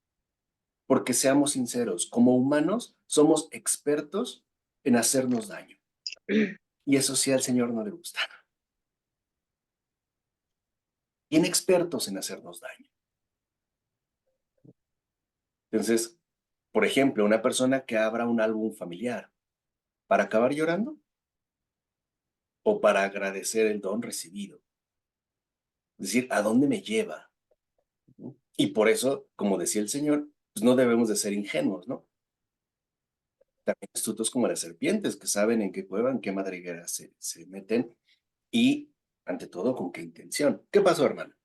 S1: Porque seamos sinceros, como humanos somos expertos en hacernos daño. Y eso sí al Señor no le gusta. Bien expertos en hacernos daño. Entonces, por ejemplo, una persona que abra un álbum familiar, ¿para acabar llorando? ¿O para agradecer el don recibido? Es decir, ¿a dónde me lleva? Y por eso, como decía el Señor, pues no debemos de ser ingenuos, ¿no? También astutos como las serpientes, que saben en qué cueva, en qué madriguera se meten y, ante todo, con qué intención. ¿Qué pasó, hermano?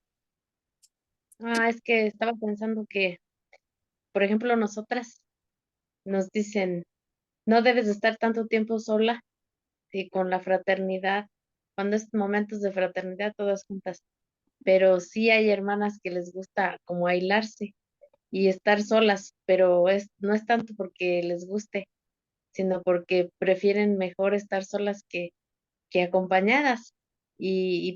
S6: Es que estaba pensando que, por ejemplo, nosotras nos dicen, no debes de estar tanto tiempo sola y con la fraternidad, cuando es momentos de fraternidad todas juntas, pero sí hay hermanas que les gusta como aislarse y estar solas, pero no es tanto porque les guste, sino porque prefieren mejor estar solas que acompañadas.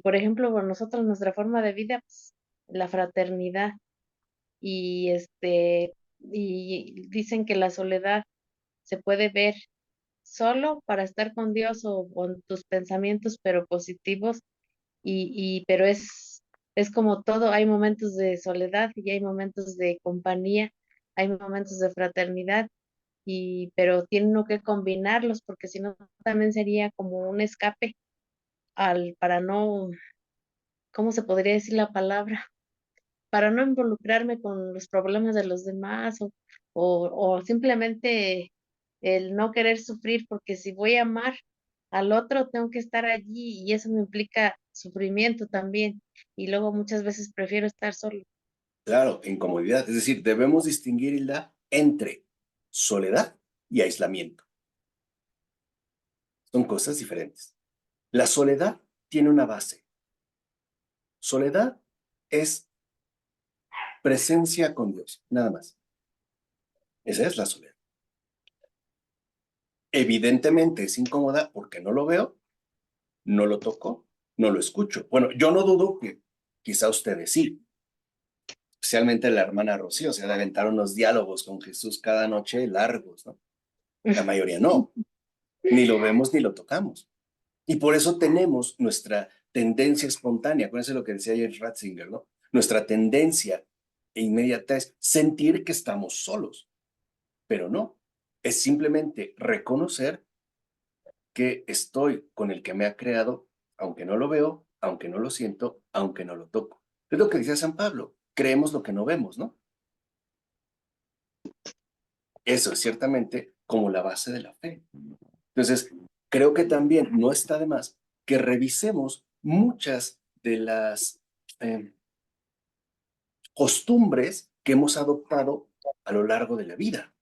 S6: Por ejemplo, con nosotros, nuestra forma de vida, pues, la fraternidad, y y dicen que la soledad se puede ver solo para estar con Dios o con tus pensamientos, pero positivos, pero es como todo, hay momentos de soledad y hay momentos de compañía, hay momentos de fraternidad, pero tiene uno que combinarlos, porque si no también sería como un escape para no, ¿cómo se podría decir la palabra? Para no involucrarme con los problemas de los demás o simplemente el no querer sufrir, porque si voy a amar al otro, tengo que estar allí y eso me implica sufrimiento también. Y luego muchas veces prefiero estar solo.
S1: Claro, incomodidad. Es decir, debemos distinguir, Hilda, entre soledad y aislamiento. Son cosas diferentes. La soledad tiene una base. Soledad es presencia con Dios, nada más. Esa es la soledad. Evidentemente es incómoda porque no lo veo, no lo toco, no lo escucho. Bueno, yo no dudo que quizá ustedes sí, especialmente la hermana Rocío, se ha de aventar unos diálogos con Jesús cada noche largos, ¿no? La mayoría no, ni lo vemos ni lo tocamos. Y por eso tenemos nuestra tendencia espontánea, acuérdense lo que decía ayer Ratzinger, ¿no? Nuestra tendencia inmediata es sentir que estamos solos, pero no, es simplemente reconocer que estoy con el que me ha creado, aunque no lo veo, aunque no lo siento, aunque no lo toco. Es lo que dice San Pablo, creemos lo que no vemos, ¿no? Eso es ciertamente como la base de la fe. Entonces, creo que también no está de más que revisemos muchas de las costumbres que hemos adoptado a lo largo de la vida.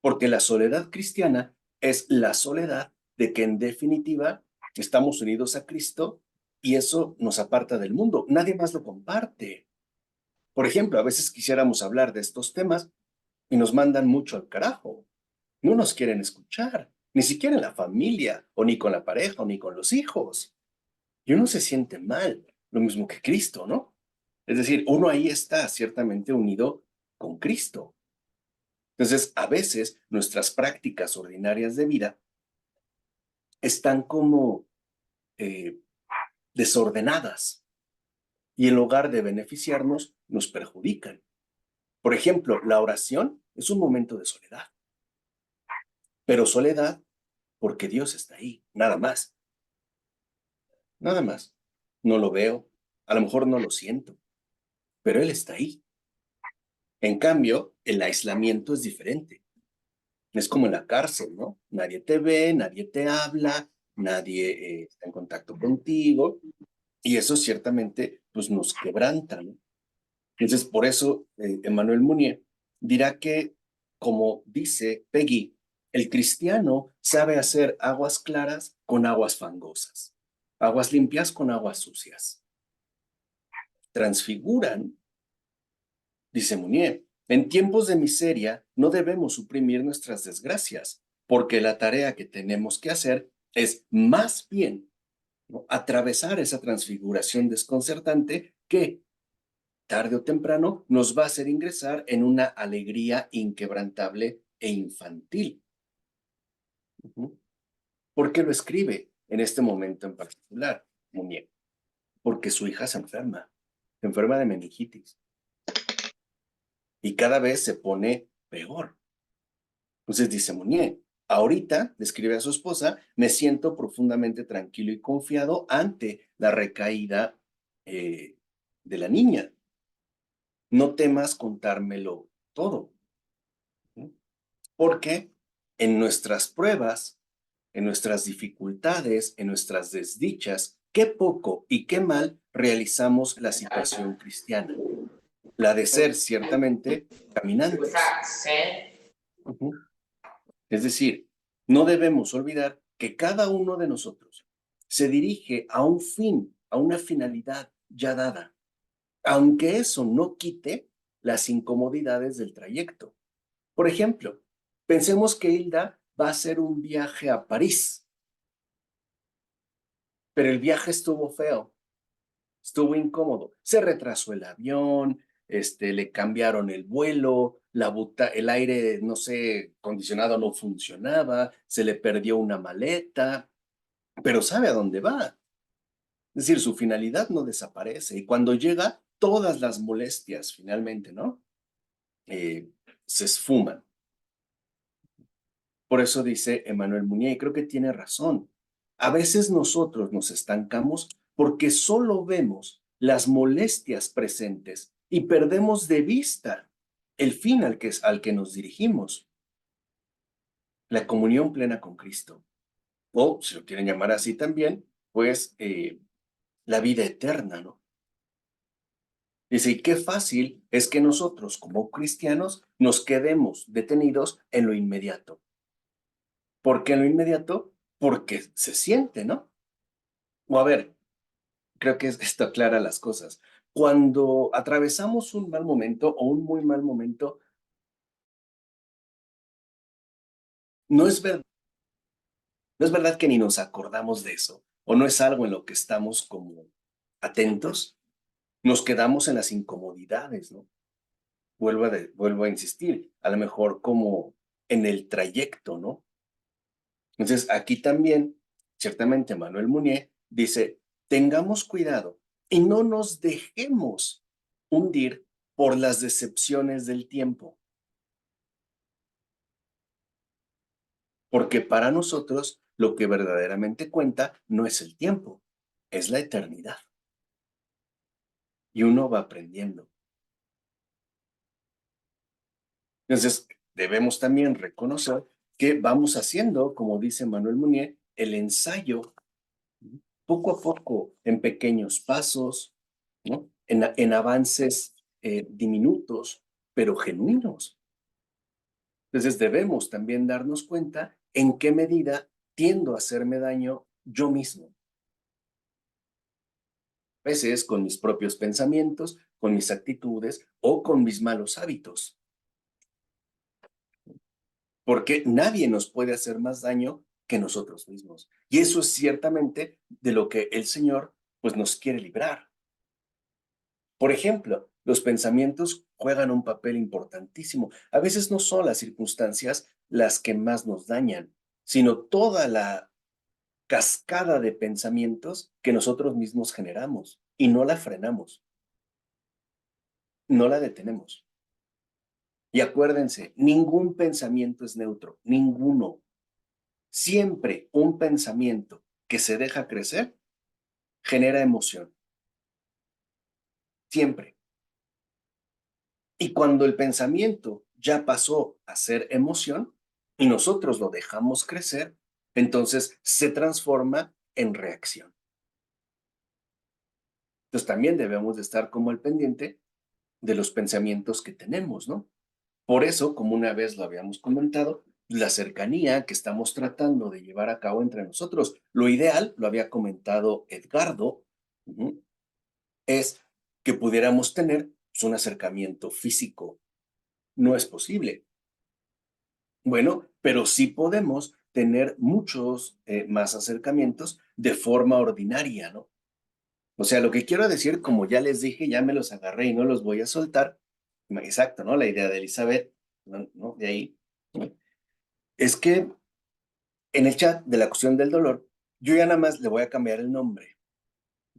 S1: Porque la soledad cristiana es la soledad de que en definitiva estamos unidos a Cristo y eso nos aparta del mundo. Nadie más lo comparte. Por ejemplo, a veces quisiéramos hablar de estos temas y nos mandan mucho al carajo. No nos quieren escuchar, ni siquiera en la familia, o ni con la pareja, o ni con los hijos. Y uno se siente mal, lo mismo que Cristo, ¿no? Es decir, uno ahí está ciertamente unido con Cristo. Entonces, a veces nuestras prácticas ordinarias de vida están como desordenadas y en lugar de beneficiarnos, nos perjudican. Por ejemplo, la oración es un momento de soledad, pero soledad porque Dios está ahí, nada más. Nada más. No lo veo, a lo mejor no lo siento, pero Él está ahí. En cambio, el aislamiento es diferente. Es como en la cárcel, ¿no? Nadie te ve, nadie te habla, nadie está en contacto contigo, y eso ciertamente pues nos quebranta, ¿no? Entonces, por eso Emmanuel Mounier dirá que, como dice Peggy, el cristiano sabe hacer aguas claras con aguas fangosas, aguas limpias con aguas sucias. Transfiguran, dice Mounier, En tiempos de miseria no debemos suprimir nuestras desgracias, porque la tarea que tenemos que hacer es más bien, ¿no?, atravesar esa transfiguración desconcertante que tarde o temprano nos va a hacer ingresar en una alegría inquebrantable e infantil. ¿Por qué lo escribe en este momento en particular, Munier? Porque su hija se enferma de meningitis. Y cada vez se pone peor. Entonces dice Munier, ahorita, le escribe a su esposa, me siento profundamente tranquilo y confiado ante la recaída de la niña. No temas contármelo todo. Porque en nuestras pruebas, en nuestras dificultades, en nuestras desdichas, qué poco y qué mal realizamos la situación cristiana. La de ser ciertamente caminantes. Es decir, no debemos olvidar que cada uno de nosotros se dirige a un fin, a una finalidad ya dada, aunque eso no quite las incomodidades del trayecto. Por ejemplo, pensemos que Hilda va a hacer un viaje a París, pero el viaje estuvo feo, estuvo incómodo. Se retrasó el avión, le cambiaron el vuelo, el aire, no sé, acondicionado no funcionaba, se le perdió una maleta, pero sabe a dónde va. Es decir, su finalidad no desaparece y cuando llega, todas las molestias finalmente, ¿no? Se esfuman. Por eso dice Emmanuel Munier, y creo que tiene razón. A veces nosotros nos estancamos porque solo vemos las molestias presentes y perdemos de vista el fin al que nos dirigimos. La comunión plena con Cristo. O, si lo quieren llamar así también, pues la vida eterna, ¿no? Dice, y qué fácil es que nosotros como cristianos nos quedemos detenidos en lo inmediato. ¿Por qué en lo inmediato? Porque se siente, ¿no? O a ver, creo que está clara las cosas. Cuando atravesamos un mal momento o un muy mal momento, no es verdad que ni nos acordamos de eso, o no es algo en lo que estamos como atentos, nos quedamos en las incomodidades, ¿no? Vuelvo a insistir, a lo mejor como en el trayecto, ¿no? Entonces, aquí también, ciertamente, Manuel Munier dice, tengamos cuidado y no nos dejemos hundir por las decepciones del tiempo. Porque para nosotros lo que verdaderamente cuenta no es el tiempo, es la eternidad. Y uno va aprendiendo. Entonces, debemos también reconocer que vamos haciendo, como dice Manuel Munier, el ensayo poco a poco, en pequeños pasos, ¿no? En avances diminutos, pero genuinos. Entonces debemos también darnos cuenta en qué medida tiendo a hacerme daño yo mismo. A veces con mis propios pensamientos, con mis actitudes o con mis malos hábitos. Porque nadie nos puede hacer más daño que nosotros mismos. Y eso es ciertamente de lo que el Señor pues nos quiere librar. Por ejemplo, los pensamientos juegan un papel importantísimo. A veces no son las circunstancias las que más nos dañan, sino toda la cascada de pensamientos que nosotros mismos generamos y no la frenamos, no la detenemos. Y acuérdense, ningún pensamiento es neutro, ninguno. Siempre un pensamiento que se deja crecer genera emoción. Siempre. Y cuando el pensamiento ya pasó a ser emoción y nosotros lo dejamos crecer, entonces se transforma en reacción. Entonces también debemos de estar como al pendiente de los pensamientos que tenemos, ¿no? Por eso, como una vez lo habíamos comentado, la cercanía que estamos tratando de llevar a cabo entre nosotros, lo ideal, lo había comentado Edgardo, es que pudiéramos tener un acercamiento físico, no es posible. Bueno, pero sí podemos tener muchos más acercamientos de forma ordinaria, ¿no? O sea, lo que quiero decir, como ya les dije, ya me los agarré y no los voy a soltar. Exacto, ¿no? La idea de Elizabeth, ¿no? De ahí, ¿no? Es que en el chat de la cuestión del dolor, yo ya nada más le voy a cambiar el nombre,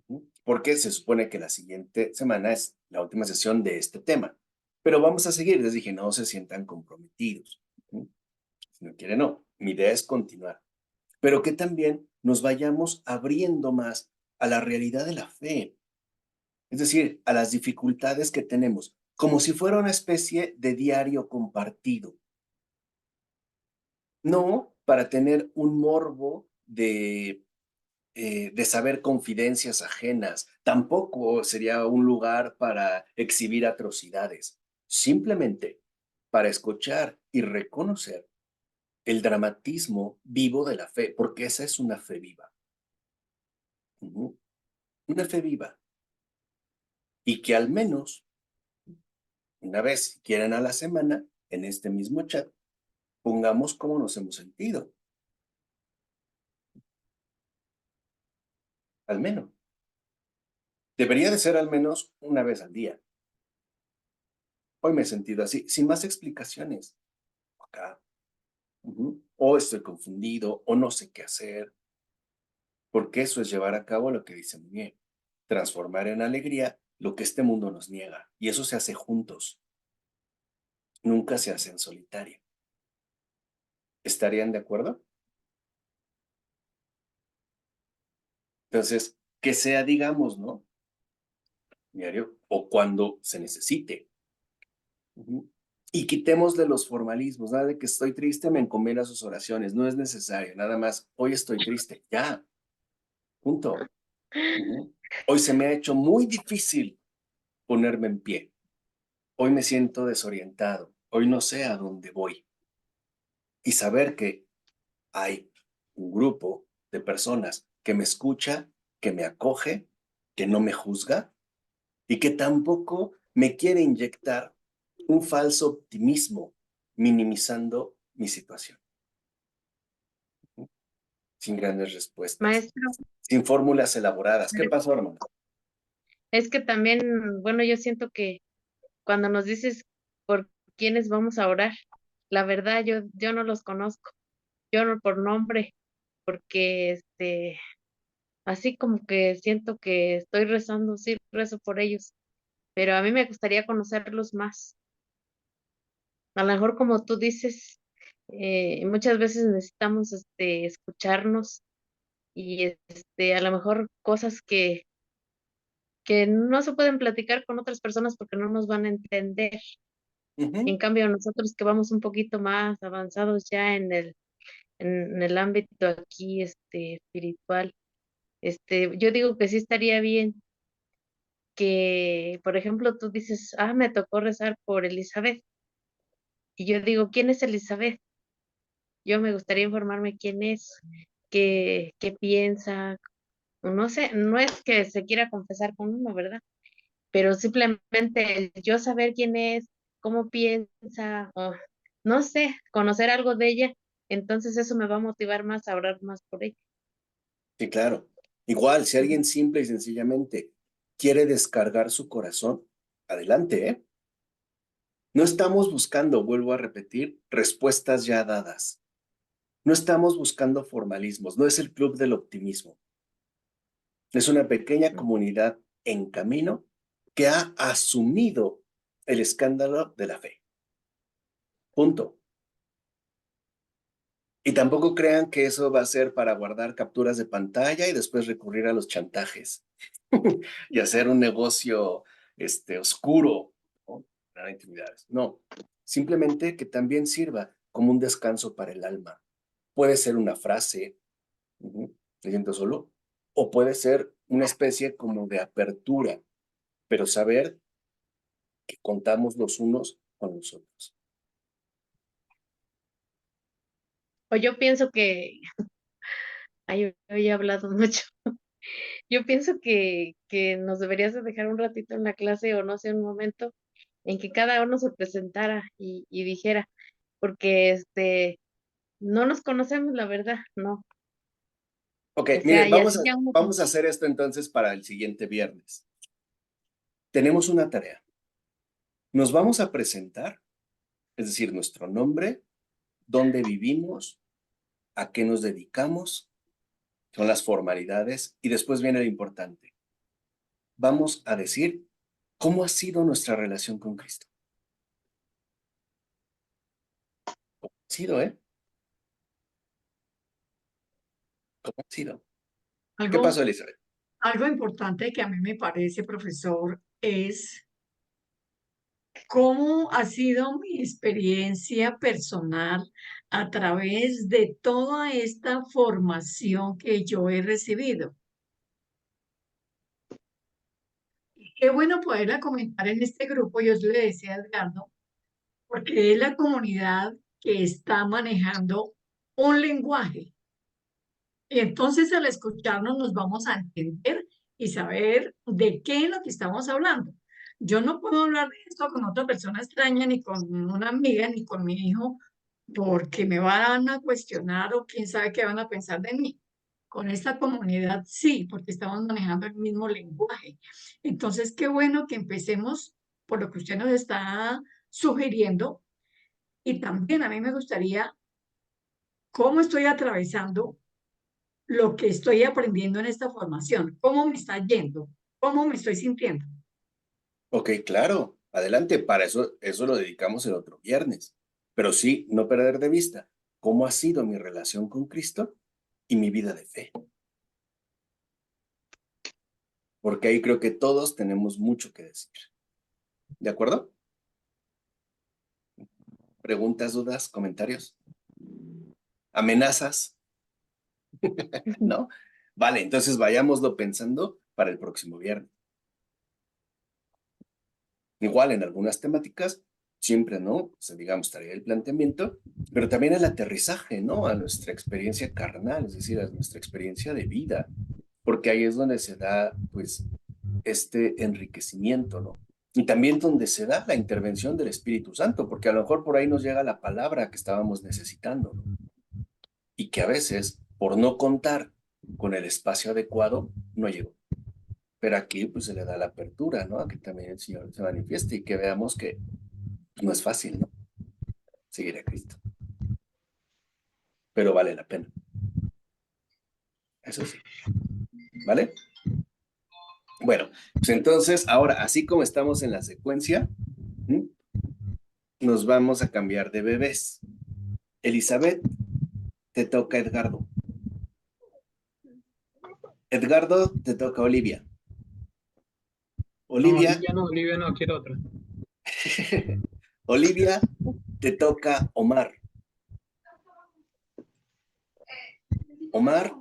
S1: ¿no? Porque se supone que la siguiente semana es la última sesión de este tema. Pero vamos a seguir. Les dije, no se sientan comprometidos, ¿no? Si no quieren, no. Mi idea es continuar. Pero que también nos vayamos abriendo más a la realidad de la fe. Es decir, a las dificultades que tenemos, como si fuera una especie de diario compartido. No para tener un morbo de saber confidencias ajenas. Tampoco sería un lugar para exhibir atrocidades. Simplemente para escuchar y reconocer el dramatismo vivo de la fe, porque esa es una fe viva. Una fe viva. Y que al menos una vez, si quieren a la semana, en este mismo chat, pongamos cómo nos hemos sentido. Al menos. Debería de ser al menos una vez al día. Hoy me he sentido así, sin más explicaciones. Acá. O estoy confundido, o no sé qué hacer. Porque eso es llevar a cabo lo que dice muy bien. Transformar en alegría lo que este mundo nos niega. Y eso se hace juntos. Nunca se hace en solitario. ¿Estarían de acuerdo? Entonces, que sea, digamos, ¿no? Diario o cuando se necesite. Y quitemos de los formalismos, nada de que estoy triste, me encomienda a sus oraciones, no es necesario, nada más, hoy estoy triste, ya, punto. Hoy se me ha hecho muy difícil ponerme en pie, hoy me siento desorientado, hoy no sé a dónde voy. Y saber que hay un grupo de personas que me escucha, que me acoge, que no me juzga y que tampoco me quiere inyectar un falso optimismo, minimizando mi situación. Sin grandes respuestas,
S6: Maestro,
S1: sin fórmulas elaboradas. ¿Qué
S6: pero
S1: pasó, hermano?
S6: es que también, bueno, yo siento que cuando nos dices por quiénes vamos a orar, la verdad yo no los conozco, yo no por nombre, porque así como que siento que estoy rezando, sí rezo por ellos, pero a mí me gustaría conocerlos más. A lo mejor como tú dices, muchas veces necesitamos escucharnos y a lo mejor cosas que no se pueden platicar con otras personas porque no nos van a entender. En cambio, nosotros que vamos un poquito más avanzados ya en el ámbito aquí espiritual, yo digo que sí estaría bien que, por ejemplo, tú dices, me tocó rezar por Elizabeth. Y yo digo, ¿quién es Elizabeth? Yo me gustaría informarme quién es, qué piensa, o no sé, no es que se quiera confesar con uno, ¿verdad? Pero simplemente el yo saber quién es, cómo piensa, o no sé, conocer algo de ella, entonces eso me va a motivar más a orar más por ella.
S1: Sí, claro. Igual, si alguien simple y sencillamente quiere descargar su corazón, adelante, ¿eh? No estamos buscando, vuelvo a repetir, respuestas ya dadas. No estamos buscando formalismos, no es el club del optimismo. Es una pequeña comunidad en camino que ha asumido el escándalo de la fe. Punto. Y tampoco crean que eso va a ser para guardar capturas de pantalla y después recurrir a los chantajes y hacer un negocio oscuro, ¿no? Para intimidades. No, simplemente que también sirva como un descanso para el alma. Puede ser una frase, me siento solo, o puede ser una especie como de apertura, pero saber que contamos los unos con los otros.
S6: O yo pienso que, ay, hoy he hablado mucho. Yo pienso que nos deberías de dejar un ratito en la clase o no sé, un momento en que cada uno se presentara y dijera, porque no nos conocemos, la verdad, no.
S1: Ok,
S6: O sea,
S1: miren,
S6: y así ya uno
S1: vamos a hacer esto entonces para el siguiente viernes. Tenemos una tarea. Nos vamos a presentar, es decir, nuestro nombre, dónde vivimos, a qué nos dedicamos, son las formalidades, y después viene lo importante. Vamos a decir cómo ha sido nuestra relación con Cristo. ¿Cómo ha sido, ¿Cómo ha sido? ¿Qué
S2: Algo,
S1: pasó, Elizabeth?
S2: algo importante que a mí me parece, profesor, es cómo ha sido mi experiencia personal a través de toda esta formación que yo he recibido. Qué bueno poderla comentar en este grupo, yo le decía a Edgardo, porque es la comunidad que está manejando un lenguaje. Y entonces al escucharnos nos vamos a entender y saber de qué es lo que estamos hablando. Yo no puedo hablar de esto con otra persona extraña, ni con una amiga, ni con mi hijo, porque me van a cuestionar o quién sabe qué van a pensar de mí. Con esta comunidad sí, porque estamos manejando el mismo lenguaje. Entonces, qué bueno que empecemos por lo que usted nos está sugiriendo. Y también a mí me gustaría cómo estoy atravesando lo que estoy aprendiendo en esta formación, cómo me está yendo, cómo me estoy sintiendo.
S1: Ok, claro, adelante, para eso lo dedicamos el otro viernes. Pero sí, no perder de vista cómo ha sido mi relación con Cristo y mi vida de fe. Porque ahí creo que todos tenemos mucho que decir. ¿De acuerdo? ¿Preguntas, dudas, comentarios? ¿Amenazas? ¿No? Vale, entonces vayámoslo pensando para el próximo viernes. Igual en algunas temáticas, siempre, ¿no? O sea, digamos, traer el planteamiento, pero también el aterrizaje, ¿no? A nuestra experiencia carnal, es decir, a nuestra experiencia de vida, porque ahí es donde se da, pues, este enriquecimiento, ¿no? Y también donde se da la intervención del Espíritu Santo, porque a lo mejor por ahí nos llega la palabra que estábamos necesitando, ¿no? Y que a veces, por no contar con el espacio adecuado, no llegó. Pero aquí, pues, se le da la apertura, ¿no? A que también el Señor se manifieste y que veamos que no es fácil, ¿no? Seguir a Cristo. Pero vale la pena. Eso sí. ¿Vale? Bueno, pues entonces, ahora, así como estamos en la secuencia, nos vamos a cambiar de bebés. Elizabeth, te toca Edgardo. Edgardo, te toca Olivia.
S7: No,
S1: Olivia,
S7: Olivia no, quiero otra.
S1: Olivia, te toca Omar. Omar,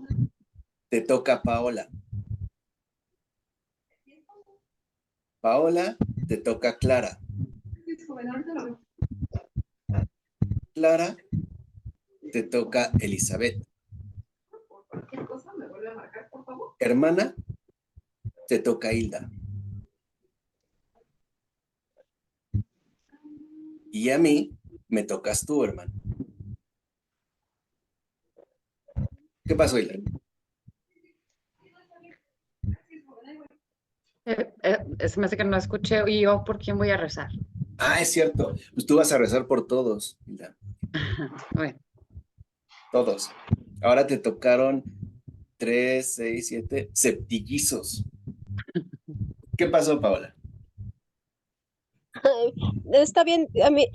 S1: te toca Paola. Paola, te toca Clara. Clara, te toca Elizabeth. Hermana, te toca Hilda. Y a mí me tocas tú, hermano. ¿Qué pasó, Hilda?
S4: Se me hace que no escuché. ¿Y yo por quién voy a rezar?
S1: Ah, es cierto. Pues tú vas a rezar por todos, Hilda.
S4: Bueno,
S1: Todos. Ahora te tocaron 3, 6, 7 septillizos. ¿Qué pasó, Paola?
S5: Está bien, a mí,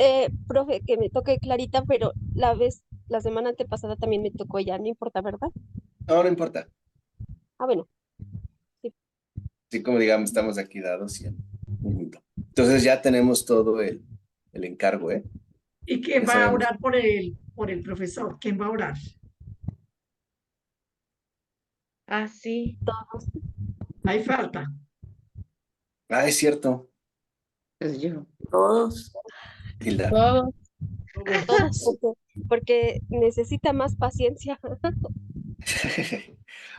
S5: profe, que me toque Clarita, pero la semana antepasada también me tocó ella, no importa, ¿verdad?
S1: No, no importa.
S5: Ah, bueno, sí.
S1: Así como digamos, estamos aquí dados y en conjunto. Entonces ya tenemos todo el encargo, ¿eh?
S2: ¿Y quién
S1: Ya
S2: va a
S1: sabemos.
S2: orar por el profesor? ¿Quién va a orar?
S6: Ah, sí.
S5: Todos,
S2: Hay falta.
S1: Ah, es cierto,
S4: pues yo.
S3: Todos.
S1: Hilda.
S6: Todos.
S5: todos, porque necesita más paciencia.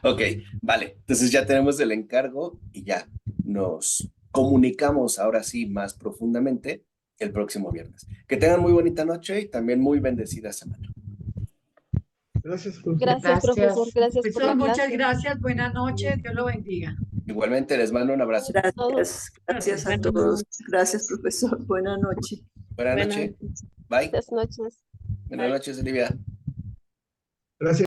S1: Ok, vale. Entonces ya tenemos el encargo y ya nos comunicamos ahora sí más profundamente el próximo viernes. Que tengan muy bonita noche y también muy bendecida semana.
S8: Gracias, profesor.
S5: Gracias, profesor. Gracias por
S2: Profesor,
S5: la
S2: muchas
S5: clase.
S2: gracias. Buenas noches. Dios lo bendiga.
S1: Igualmente les mando un abrazo.
S3: Gracias a
S6: Buenas
S3: todos.
S6: noches.
S3: Gracias, profesor. Buenas noches.
S1: Buenas
S6: Buenas
S1: noches.
S6: noches.
S1: Bye.
S5: Buenas noches.
S1: Buenas noches, Olivia.
S8: Gracias.